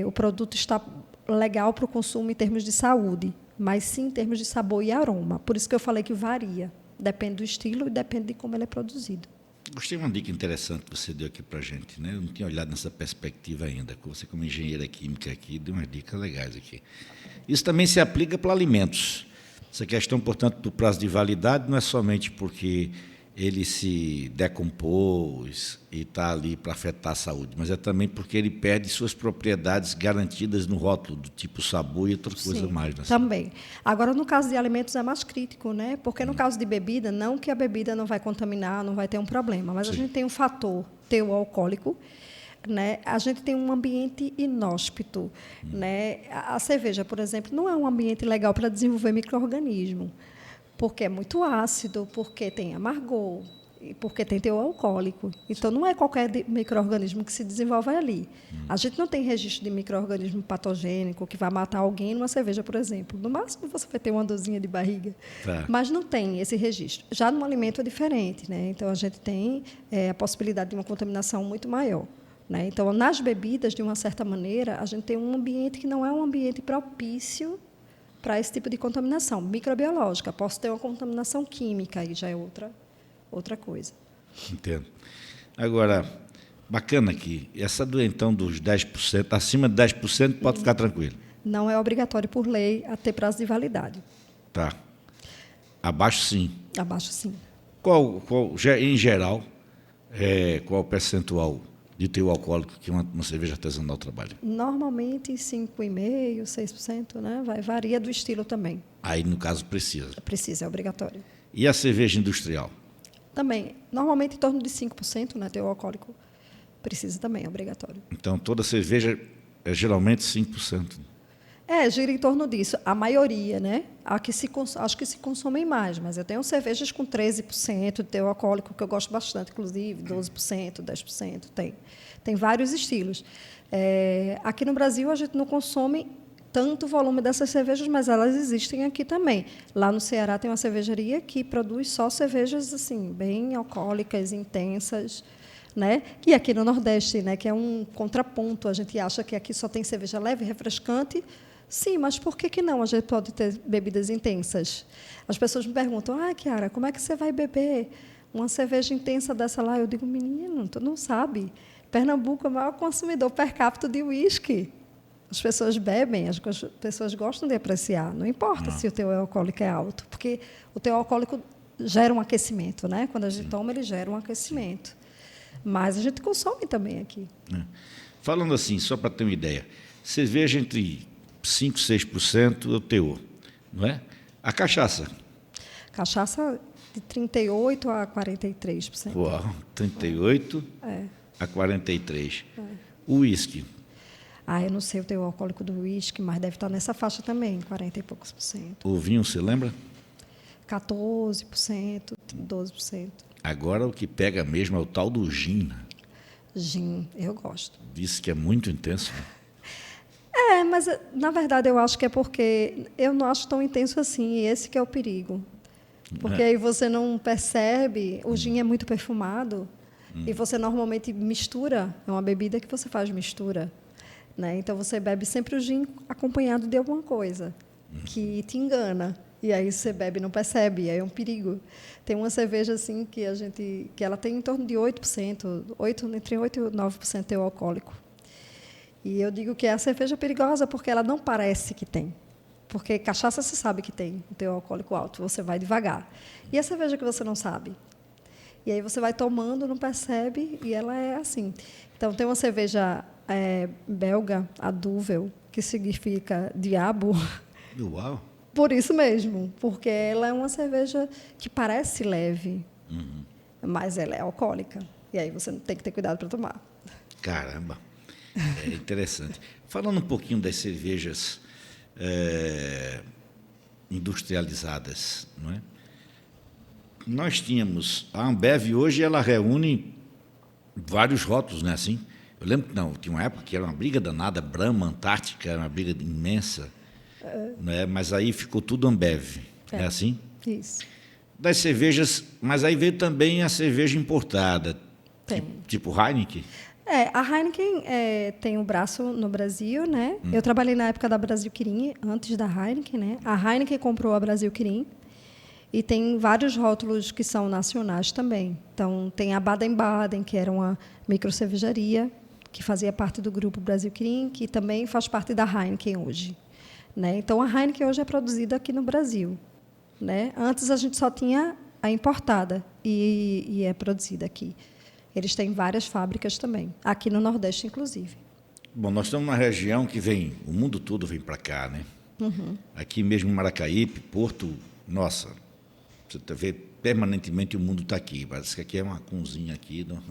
o produto estar legal para o consumo em termos de saúde, mas sim em termos de sabor e aroma. Por isso que eu falei que varia. Depende do estilo e depende de como ele é produzido. Gostei de uma dica interessante que você deu aqui para a gente, né? Eu não tinha olhado nessa perspectiva ainda. Você, como engenheira química aqui, deu umas dicas legais aqui. Isso também se aplica para alimentos. Essa questão, portanto, do prazo de validade não é somente porque ele se decompôs e está ali para afetar a saúde, mas é também porque ele perde suas propriedades garantidas no rótulo, do tipo sabor e outras coisas mais. Né? Também. Agora, no caso de alimentos, é mais crítico, né? Porque no caso de bebida, não que a bebida não vai contaminar, não vai ter um problema, mas a gente tem um fator teor alcoólico, né? A gente tem um ambiente inóspito. Né? A cerveja, por exemplo, não é um ambiente legal para desenvolver micro-organismo, porque é muito ácido, porque tem amargor, e porque tem teor alcoólico. Então, não é qualquer micro-organismo que se desenvolve ali. A gente não tem registro de micro-organismo patogênico que vai matar alguém numa cerveja, por exemplo. No máximo, você vai ter uma dorzinha de barriga. Mas não tem esse registro. Já no alimento é diferente. Né? Então, a gente tem a possibilidade de uma contaminação muito maior. Né? Então, nas bebidas, de uma certa maneira, a gente tem um ambiente que não é um ambiente propício para esse tipo de contaminação microbiológica. Posso ter uma contaminação química, aí já é outra coisa. Entendo. Agora, bacana aqui, essa então dos 10%, acima de 10%, pode ficar tranquilo. Não é obrigatório por lei a ter prazo de validade. Tá. Abaixo, sim. Abaixo, sim. Em geral, qual o percentual de teor alcoólico que uma cerveja artesanal trabalha? Normalmente 5,5%, 6%, né? Varia do estilo também. Aí, no caso, precisa. Precisa, é obrigatório. E a cerveja industrial? Também, normalmente em torno de 5%, né? Teor alcoólico precisa também, é obrigatório. Então, toda cerveja é geralmente 5%. Gira em torno disso. A maioria, né? Acho que se consomem mais, mas eu tenho cervejas com 13% de teor alcoólico, que eu gosto bastante, inclusive, 12%, 10%, tem vários estilos. Aqui no Brasil, a gente não consome tanto volume dessas cervejas, mas elas existem aqui também. Lá no Ceará tem uma cervejaria que produz só cervejas assim, bem alcoólicas, intensas, né? E aqui no Nordeste, né, que é um contraponto, a gente acha que aqui só tem cerveja leve, refrescante. Sim, mas por que não a gente pode ter bebidas intensas? As pessoas me perguntam, Chiara, como é que você vai beber uma cerveja intensa dessa lá? Eu digo, menino, tu não sabe. Pernambuco é o maior consumidor per capita de uísque. As pessoas bebem, as pessoas gostam de apreciar. Não importa se o teor alcoólico é alto, porque o teor alcoólico gera um aquecimento, né? Quando a gente toma, ele gera um aquecimento. Mas a gente consome também aqui. Falando assim, só para ter uma ideia, cerveja entre 5% e 6% é o teor, não é? A cachaça? Cachaça de 38% a 43%. Uau, 38% a 43%. O uísque? Eu não sei o teor alcoólico do uísque, mas deve estar nessa faixa também, 40 e poucos por cento. O vinho, você lembra? 14%, 12%. Agora o que pega mesmo é o tal do gin. Gin, eu gosto. Disse que é muito intenso. Né? Mas na verdade eu acho que é porque eu não acho tão intenso assim, e esse que é o perigo. Porque aí você não percebe, o gin é muito perfumado, e você normalmente mistura, é uma bebida que você faz mistura. Né? Então, você bebe sempre o gin acompanhado de alguma coisa que te engana. E aí você bebe e não percebe, e aí é um perigo. Tem uma cerveja assim que ela tem em torno de 8%, entre 8% e 9% teor alcoólico. E eu digo que é a cerveja perigosa porque ela não parece que tem. Porque cachaça você sabe que tem um teor alcoólico alto, você vai devagar. E a cerveja que você não sabe? E aí você vai tomando, não percebe, e ela é assim. Então, tem uma cerveja belga, a Duvel, que significa diabo. Uau! Por isso mesmo, porque ela é uma cerveja que parece leve, mas ela é alcoólica. E aí você tem que ter cuidado para tomar. Caramba! É interessante. Falando um pouquinho das cervejas industrializadas, não é? Nós tínhamos a Ambev, hoje ela reúne vários rótulos, não é assim? Eu lembro que não, tinha uma época que era uma briga danada, Brahma, Antártica, era uma briga imensa, né? Mas aí ficou tudo Ambev, é assim? Isso. Das cervejas, mas aí veio também a cerveja importada, Tem. tipo Heineken. A Heineken tem um braço no Brasil, né? Eu trabalhei na época da Brasil Kirin, antes da Heineken, né? A Heineken comprou a Brasil Kirin. E tem vários rótulos que são nacionais também. Então, tem a Baden-Baden, que era uma microcervejaria, que fazia parte do grupo Brasil Kirin, que também faz parte da Heineken hoje. Né? Então, a Heineken hoje é produzida aqui no Brasil. Né? Antes, a gente só tinha a importada e é produzida aqui. Eles têm várias fábricas também, aqui no Nordeste, inclusive. Bom, nós estamos numa região que o mundo todo vem para cá, né? Aqui mesmo em Maracaípe, Porto, nossa... Você vê permanentemente o mundo está aqui. Parece que aqui é uma cozinha aqui. Não?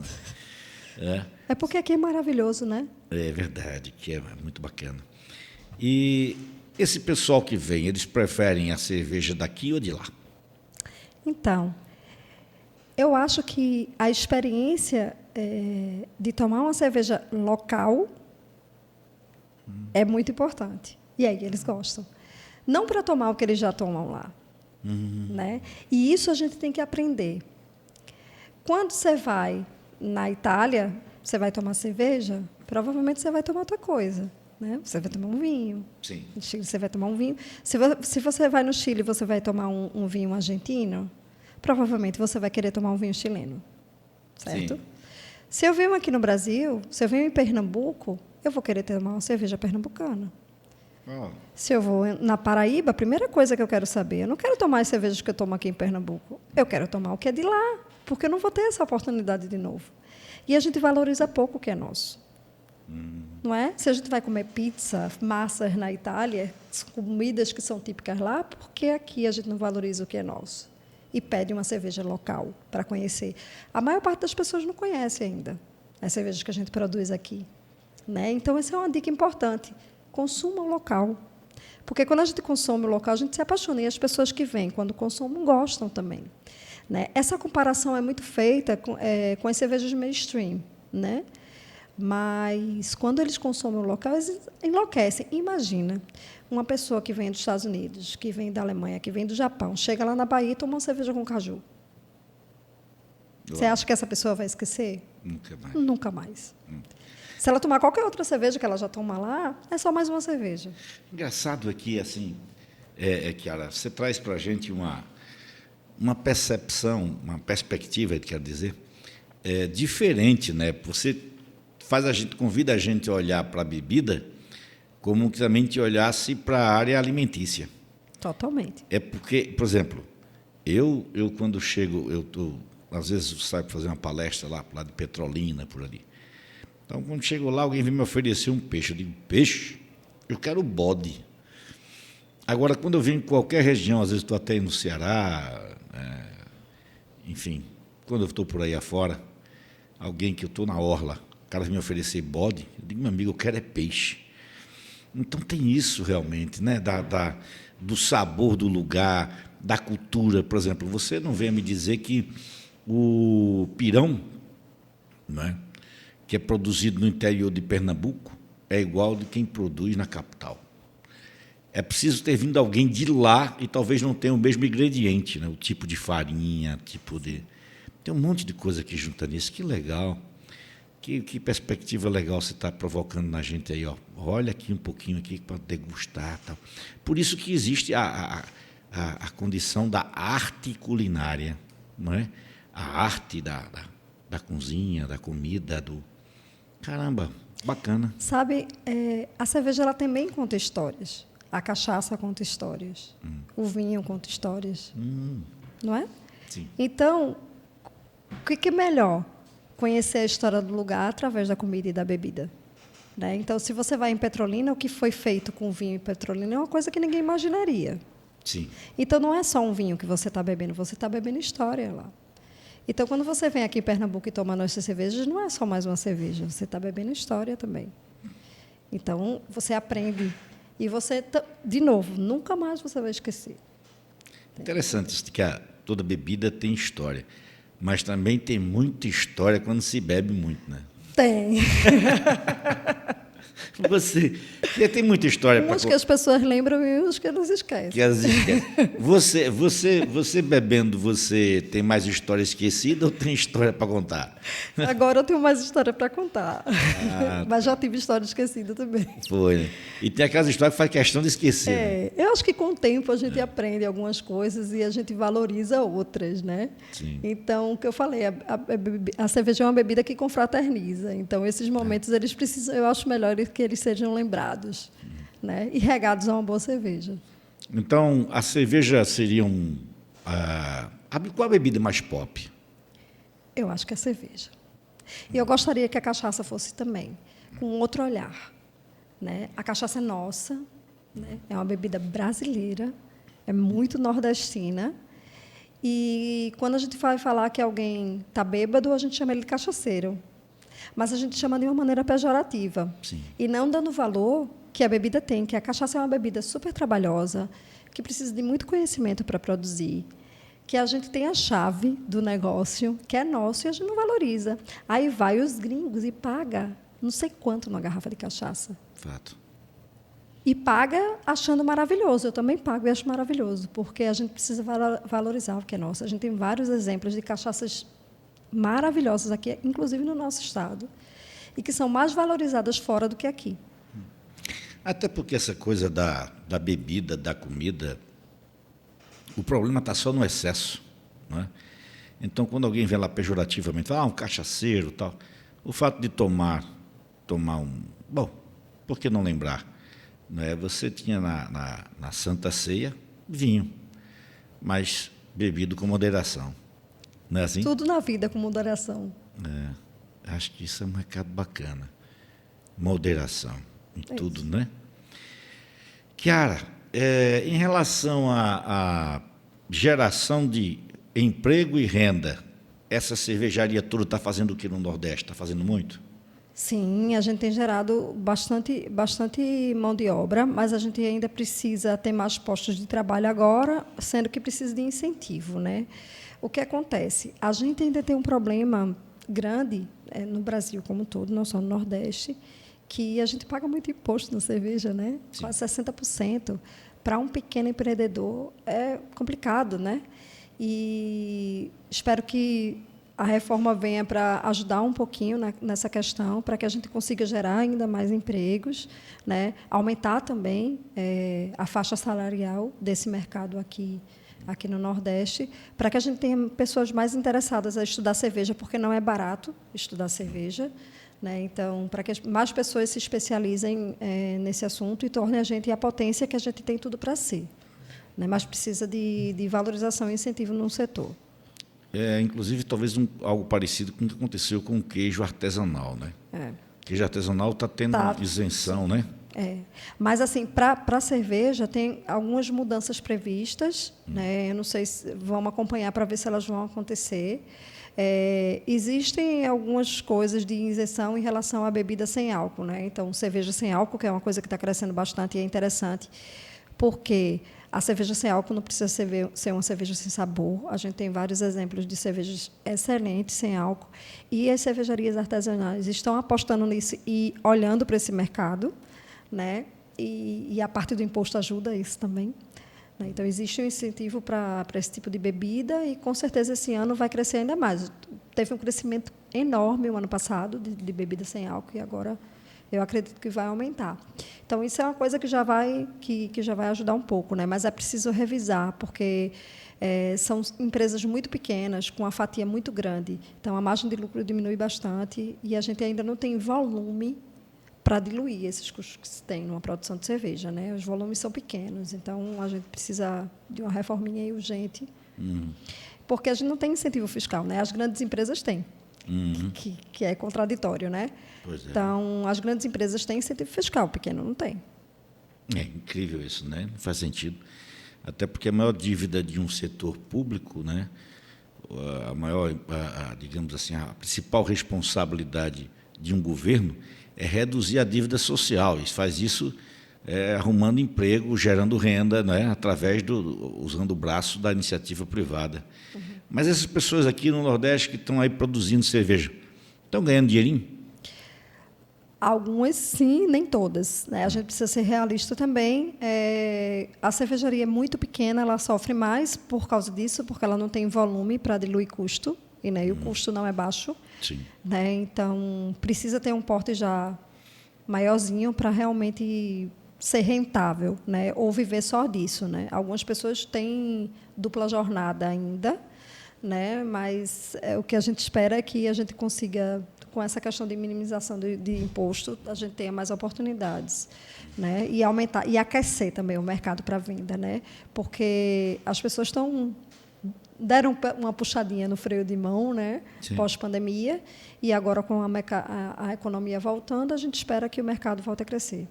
É porque aqui é maravilhoso, né? É verdade, que é muito bacana. E esse pessoal que vem, eles preferem a cerveja daqui ou de lá? Então, eu acho que a experiência de tomar uma cerveja local é muito importante. E aí eles gostam. Não para tomar o que eles já tomam lá. Né? E isso a gente tem que aprender. Quando você vai na Itália, você vai tomar cerveja, provavelmente você vai tomar outra coisa. Né? Você vai tomar um vinho. Sim. No Chile, você vai tomar um vinho. Se você vai no Chile, você vai tomar um vinho argentino, provavelmente você vai querer tomar um vinho chileno. Certo? Sim. Se eu venho aqui no Brasil, se eu venho em Pernambuco, eu vou querer tomar uma cerveja pernambucana. Qual? Se eu vou na Paraíba, a primeira coisa que eu quero saber, eu não quero tomar as cervejas que eu tomo aqui em Pernambuco. Eu quero tomar o que é de lá, porque eu não vou ter essa oportunidade de novo. E a gente valoriza pouco o que é nosso. Não é? Se a gente vai comer pizza, massas na Itália, comidas que são típicas lá, por que aqui a gente não valoriza o que é nosso? E pede uma cerveja local para conhecer. A maior parte das pessoas não conhece ainda as cervejas que a gente produz aqui. Né? Então, essa é uma dica importante. Consuma o local. Porque quando a gente consome o local, a gente se apaixona. E as pessoas que vêm, quando consomem, gostam também. Né? Essa comparação é muito feita com as cervejas mainstream. Né? Mas, quando eles consomem o local, eles enlouquecem. Imagina uma pessoa que vem dos Estados Unidos, que vem da Alemanha, que vem do Japão, chega lá na Bahia e toma uma cerveja com caju. Você acha que essa pessoa vai esquecer? Nunca mais. Nunca mais. Se ela tomar qualquer outra cerveja que ela já toma lá, é só mais uma cerveja. Engraçado aqui, assim, Kiara, você traz para a gente uma percepção, uma perspectiva, quero dizer, diferente, né? Você convida a gente a olhar para a bebida como que também te olhasse para a área alimentícia. Totalmente. É porque, por exemplo, eu quando chego, às vezes saio para fazer uma palestra lá de Petrolina, por ali. Então, quando chego lá, alguém vem me oferecer um peixe. Eu digo, peixe? Eu quero bode. Agora, quando eu venho em qualquer região, às vezes estou até no Ceará, enfim, quando eu estou por aí afora, alguém que eu estou na orla, o cara vem me oferecer bode, eu digo, meu amigo, eu quero é peixe. Então, tem isso realmente, né? Do sabor do lugar, da cultura. Por exemplo, você não vem me dizer que o pirão, né, que é produzido no interior de Pernambuco, é igual de quem produz na capital. É preciso ter vindo alguém de lá e talvez não tenha o mesmo ingrediente, né? O tipo de farinha, tem um monte de coisa que junta nisso. Que legal. Que perspectiva legal você está provocando na gente aí. Ó. Olha aqui um pouquinho aqui para degustar. Tal. Por isso que existe a condição da arte culinária, não é? A arte da cozinha, da comida, Caramba, bacana. Sabe, a cerveja ela também conta histórias. A cachaça conta histórias. O vinho conta histórias. Não é? Sim. Então, o que é melhor? Conhecer a história do lugar através da comida e da bebida. Né? Então, se você vai em Petrolina, o que foi feito com vinho em Petrolina é uma coisa que ninguém imaginaria. Sim. Então, não é só um vinho que você está bebendo história lá. Então, quando você vem aqui em Pernambuco e toma nossas cervejas, não é só mais uma cerveja, você está bebendo história também. Então, você aprende. E você, de novo, nunca mais você vai esquecer. Interessante isso de que toda bebida tem história. Mas também tem muita história quando se bebe muito, né? Tem. Você tem muita história para Uns que as pessoas lembram e uns que não se esquecem. Você bebendo, você tem mais história esquecida ou tem história para contar? Agora eu tenho mais história para contar. Mas já tive história esquecida também. Foi, né? E tem aquelas histórias que faz questão de esquecer. Né? Eu acho que com o tempo a gente aprende algumas coisas e a gente valoriza outras, né? Sim. Então, o que eu falei, a cerveja é uma bebida que confraterniza. Então, esses momentos, eles precisam, eu acho melhor que eles sejam lembrados, né? E regados a uma boa cerveja. Então, a cerveja seria qual a bebida mais pop? Eu acho que é cerveja. E eu gostaria que a cachaça fosse também, com outro olhar. Né? A cachaça é nossa, né? É uma bebida brasileira, é muito nordestina. E quando a gente vai falar que alguém está bêbado, a gente chama ele de cachaceiro. Mas a gente chama de uma maneira pejorativa. Sim. E não dando valor que a bebida tem, que a cachaça é uma bebida super trabalhosa, que precisa de muito conhecimento para produzir, que a gente tem a chave do negócio, que é nosso, e a gente não valoriza. Aí vai os gringos e paga não sei quanto numa garrafa de cachaça. Fato. E paga achando maravilhoso. Eu também pago e acho maravilhoso, porque a gente precisa valorizar o que é nosso. A gente tem vários exemplos de cachaças maravilhosas aqui, inclusive no nosso estado, e que são mais valorizadas fora do que aqui. Até porque essa coisa da bebida, da comida, o problema está só no excesso. Não é? Então, quando alguém vem lá pejorativamente, um cachaceiro, tal, o fato de tomar um... Bom, por que não lembrar? né? Você tinha na Santa Ceia vinho, mas bebido com moderação. Não é assim? Tudo na vida com moderação. Acho que isso é um recado bacana. Moderação em tudo, né? Chiara, em relação à geração de emprego e renda, essa cervejaria toda está fazendo o que no Nordeste? Está fazendo muito? Sim, a gente tem gerado bastante mão de obra, mas a gente ainda precisa ter mais postos de trabalho agora, sendo que precisa de incentivo, né? O que acontece? A gente ainda tem um problema grande no Brasil como um todo, não só no Nordeste, que a gente paga muito imposto na cerveja, né? Sim. Quase 60%. Para um pequeno empreendedor é complicado, né? E espero que a reforma venha para ajudar um pouquinho nessa questão, para que a gente consiga gerar ainda mais empregos, né? Aumentar também a faixa salarial desse mercado aqui no Nordeste, para que a gente tenha pessoas mais interessadas a estudar cerveja, porque não é barato estudar cerveja, né? Então, para que mais pessoas se especializem nesse assunto e tornem a gente a potência que a gente tem tudo para ser, né? Mas precisa de valorização e incentivo no setor. Inclusive, talvez algo parecido com o que aconteceu com o queijo artesanal, né? Queijo artesanal está tendo isenção, né? Mas, assim, para a cerveja, tem algumas mudanças previstas, né? Eu não sei se vamos acompanhar para ver se elas vão acontecer. Existem algumas coisas de isenção em relação à bebida sem álcool, né? Então, cerveja sem álcool, que é uma coisa que está crescendo bastante e é interessante, porque a cerveja sem álcool não precisa ser uma cerveja sem sabor. A gente tem vários exemplos de cervejas excelentes sem álcool. E as cervejarias artesanais estão apostando nisso e olhando para esse mercado, né? E a parte do imposto ajuda isso também. Então, existe um incentivo para esse tipo de bebida e, com certeza, esse ano vai crescer ainda mais. Teve um crescimento enorme o ano passado de bebida sem álcool e agora eu acredito que vai aumentar. Então, isso é uma coisa que já vai ajudar um pouco, né? Mas é preciso revisar, porque são empresas muito pequenas, com uma fatia muito grande. Então, a margem de lucro diminui bastante e a gente ainda não tem volume para diluir esses custos que se tem numa produção de cerveja, né? Os volumes são pequenos, então a gente precisa de uma reforminha aí urgente, porque a gente não tem incentivo fiscal, né? As grandes empresas têm, que é contraditório, né? Pois é. Então, as grandes empresas têm incentivo fiscal, o pequeno não tem. É incrível isso, né? Não faz sentido. Até porque a maior dívida de um setor público, né? Digamos assim, a principal responsabilidade de um governo é reduzir a dívida social. E faz isso arrumando emprego, gerando renda, né? Através usando o braço da iniciativa privada. Mas essas pessoas aqui no Nordeste que estão aí produzindo cerveja, estão ganhando dinheirinho? Algumas sim, nem todas, né? A gente precisa ser realista também. A cervejaria é muito pequena, ela sofre mais por causa disso, porque ela não tem volume para diluir custo, e o custo não é baixo. Sim. Né? Então, precisa ter um porte já maiorzinho para realmente ser rentável, né? Ou viver só disso, né? Algumas pessoas têm dupla jornada ainda, né? Mas o que a gente espera é que a gente consiga, com essa questão de minimização de imposto, a gente tenha mais oportunidades, né? E aumentar e aquecer também o mercado para venda, né? Porque as pessoas deram uma puxadinha no freio de mão, né? Pós-pandemia, e agora com a economia voltando, a gente espera que o mercado volte a crescer.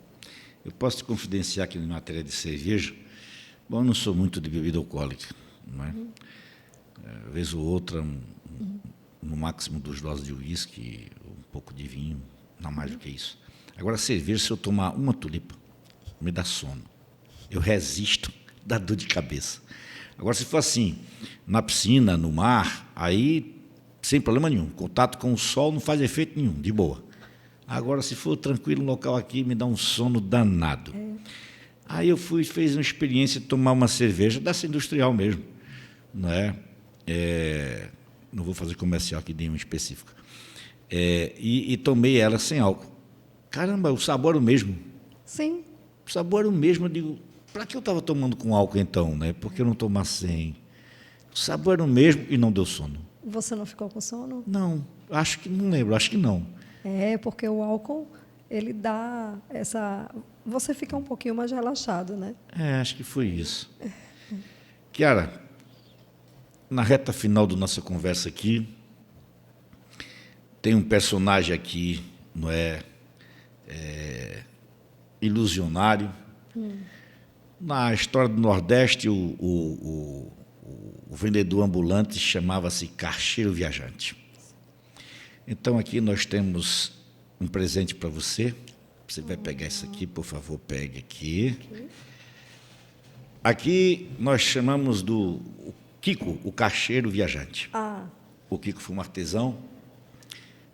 Eu posso te confidenciar que, em matéria de cerveja, bom, eu não sou muito de bebida alcoólica, não é? Vez ou outra, no máximo 2 doses de uísque, um pouco de vinho, não mais do que isso. Agora, cerveja, se eu tomar uma tulipa, me dá sono. Eu resisto, dá dor de cabeça. Agora, se for assim, na piscina, no mar, aí, sem problema nenhum. Contato com o sol não faz efeito nenhum, de boa. Agora, se for tranquilo, no local aqui, me dá um sono danado. Aí eu fiz uma experiência de tomar uma cerveja dessa industrial mesmo. Não é? Não vou fazer comercial aqui, nenhum específico. E tomei ela sem álcool. Caramba, o sabor é o mesmo. Sim. O sabor é o mesmo, eu digo... Para que eu estava tomando com álcool, então, né? Por que eu não tomar sem? O sabor era o mesmo e não deu sono. Você não ficou com sono? Não, não lembro, acho que não. Porque o álcool, ele dá essa você fica um pouquinho mais relaxado, né? Acho que foi isso. Kiara, na reta final da nossa conversa aqui, tem um personagem aqui, não é, ilusionário. Na história do Nordeste, o vendedor ambulante chamava-se Caixeiro Viajante. Então, aqui nós temos um presente para você. Você vai pegar isso aqui, por favor, pegue aqui. Aqui nós chamamos do Kiko, o Caixeiro Viajante. O Kiko foi um artesão,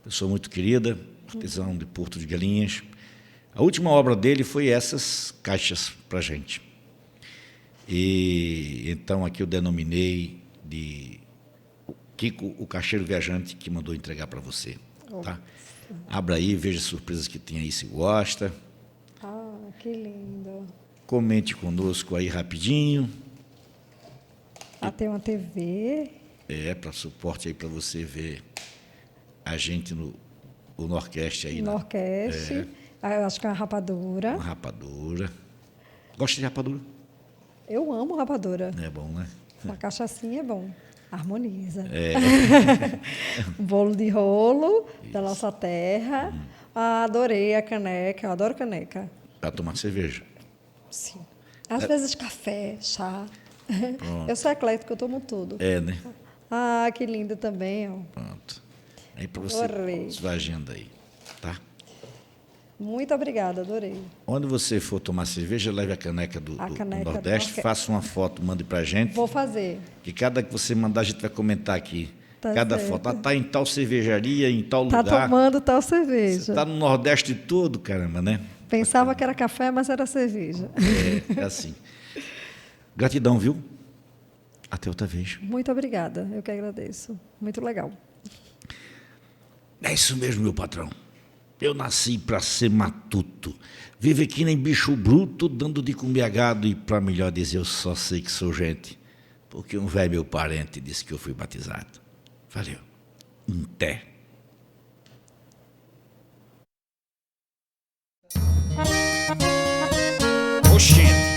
pessoa muito querida, artesão de Porto de Galinhas. A última obra dele foi essas caixas para a gente. E então aqui eu denominei de Kiko, o Caixeiro Viajante, que mandou entregar para você. Tá? Abra aí, veja as surpresas que tem aí, se gosta. Que lindo. Comente conosco aí rapidinho. Tem uma TV. Para suporte aí para você ver a gente no Norqueste aí. No Norqueste. Eu acho que é uma rapadura. Uma rapadura. Gosta de rapadura? Eu amo rapadura. É bom, né? Uma cachaçinha é bom. Harmoniza. Um bolo de rolo da nossa terra. Adorei a caneca. Eu adoro caneca. Para tomar cerveja. Sim. Às vezes café, chá. Eu sou eclético, eu tomo tudo. Né? Que lindo também. Ó. Pronto. Aí para você, sua agenda aí, tá? Muito obrigada, adorei. Onde você for tomar cerveja, leve a caneca do Nordeste, faça uma foto, mande pra gente. Vou fazer. Que cada que você mandar, a gente vai comentar aqui. Cada certo. foto. Tá em tal cervejaria, em tal lugar. Tá tomando tal cerveja. Você tá no Nordeste todo, caramba, né? Pensava que era café, mas era cerveja. É assim. Gratidão, viu? Até outra vez. Muito obrigada, eu que agradeço. Muito legal. É isso mesmo, meu patrão. Eu nasci para ser matuto. Vivo aqui nem bicho bruto, dando de comer a gado, e para melhor dizer, eu só sei que sou gente, porque um velho meu parente disse que eu fui batizado. Valeu. Té. Oxente.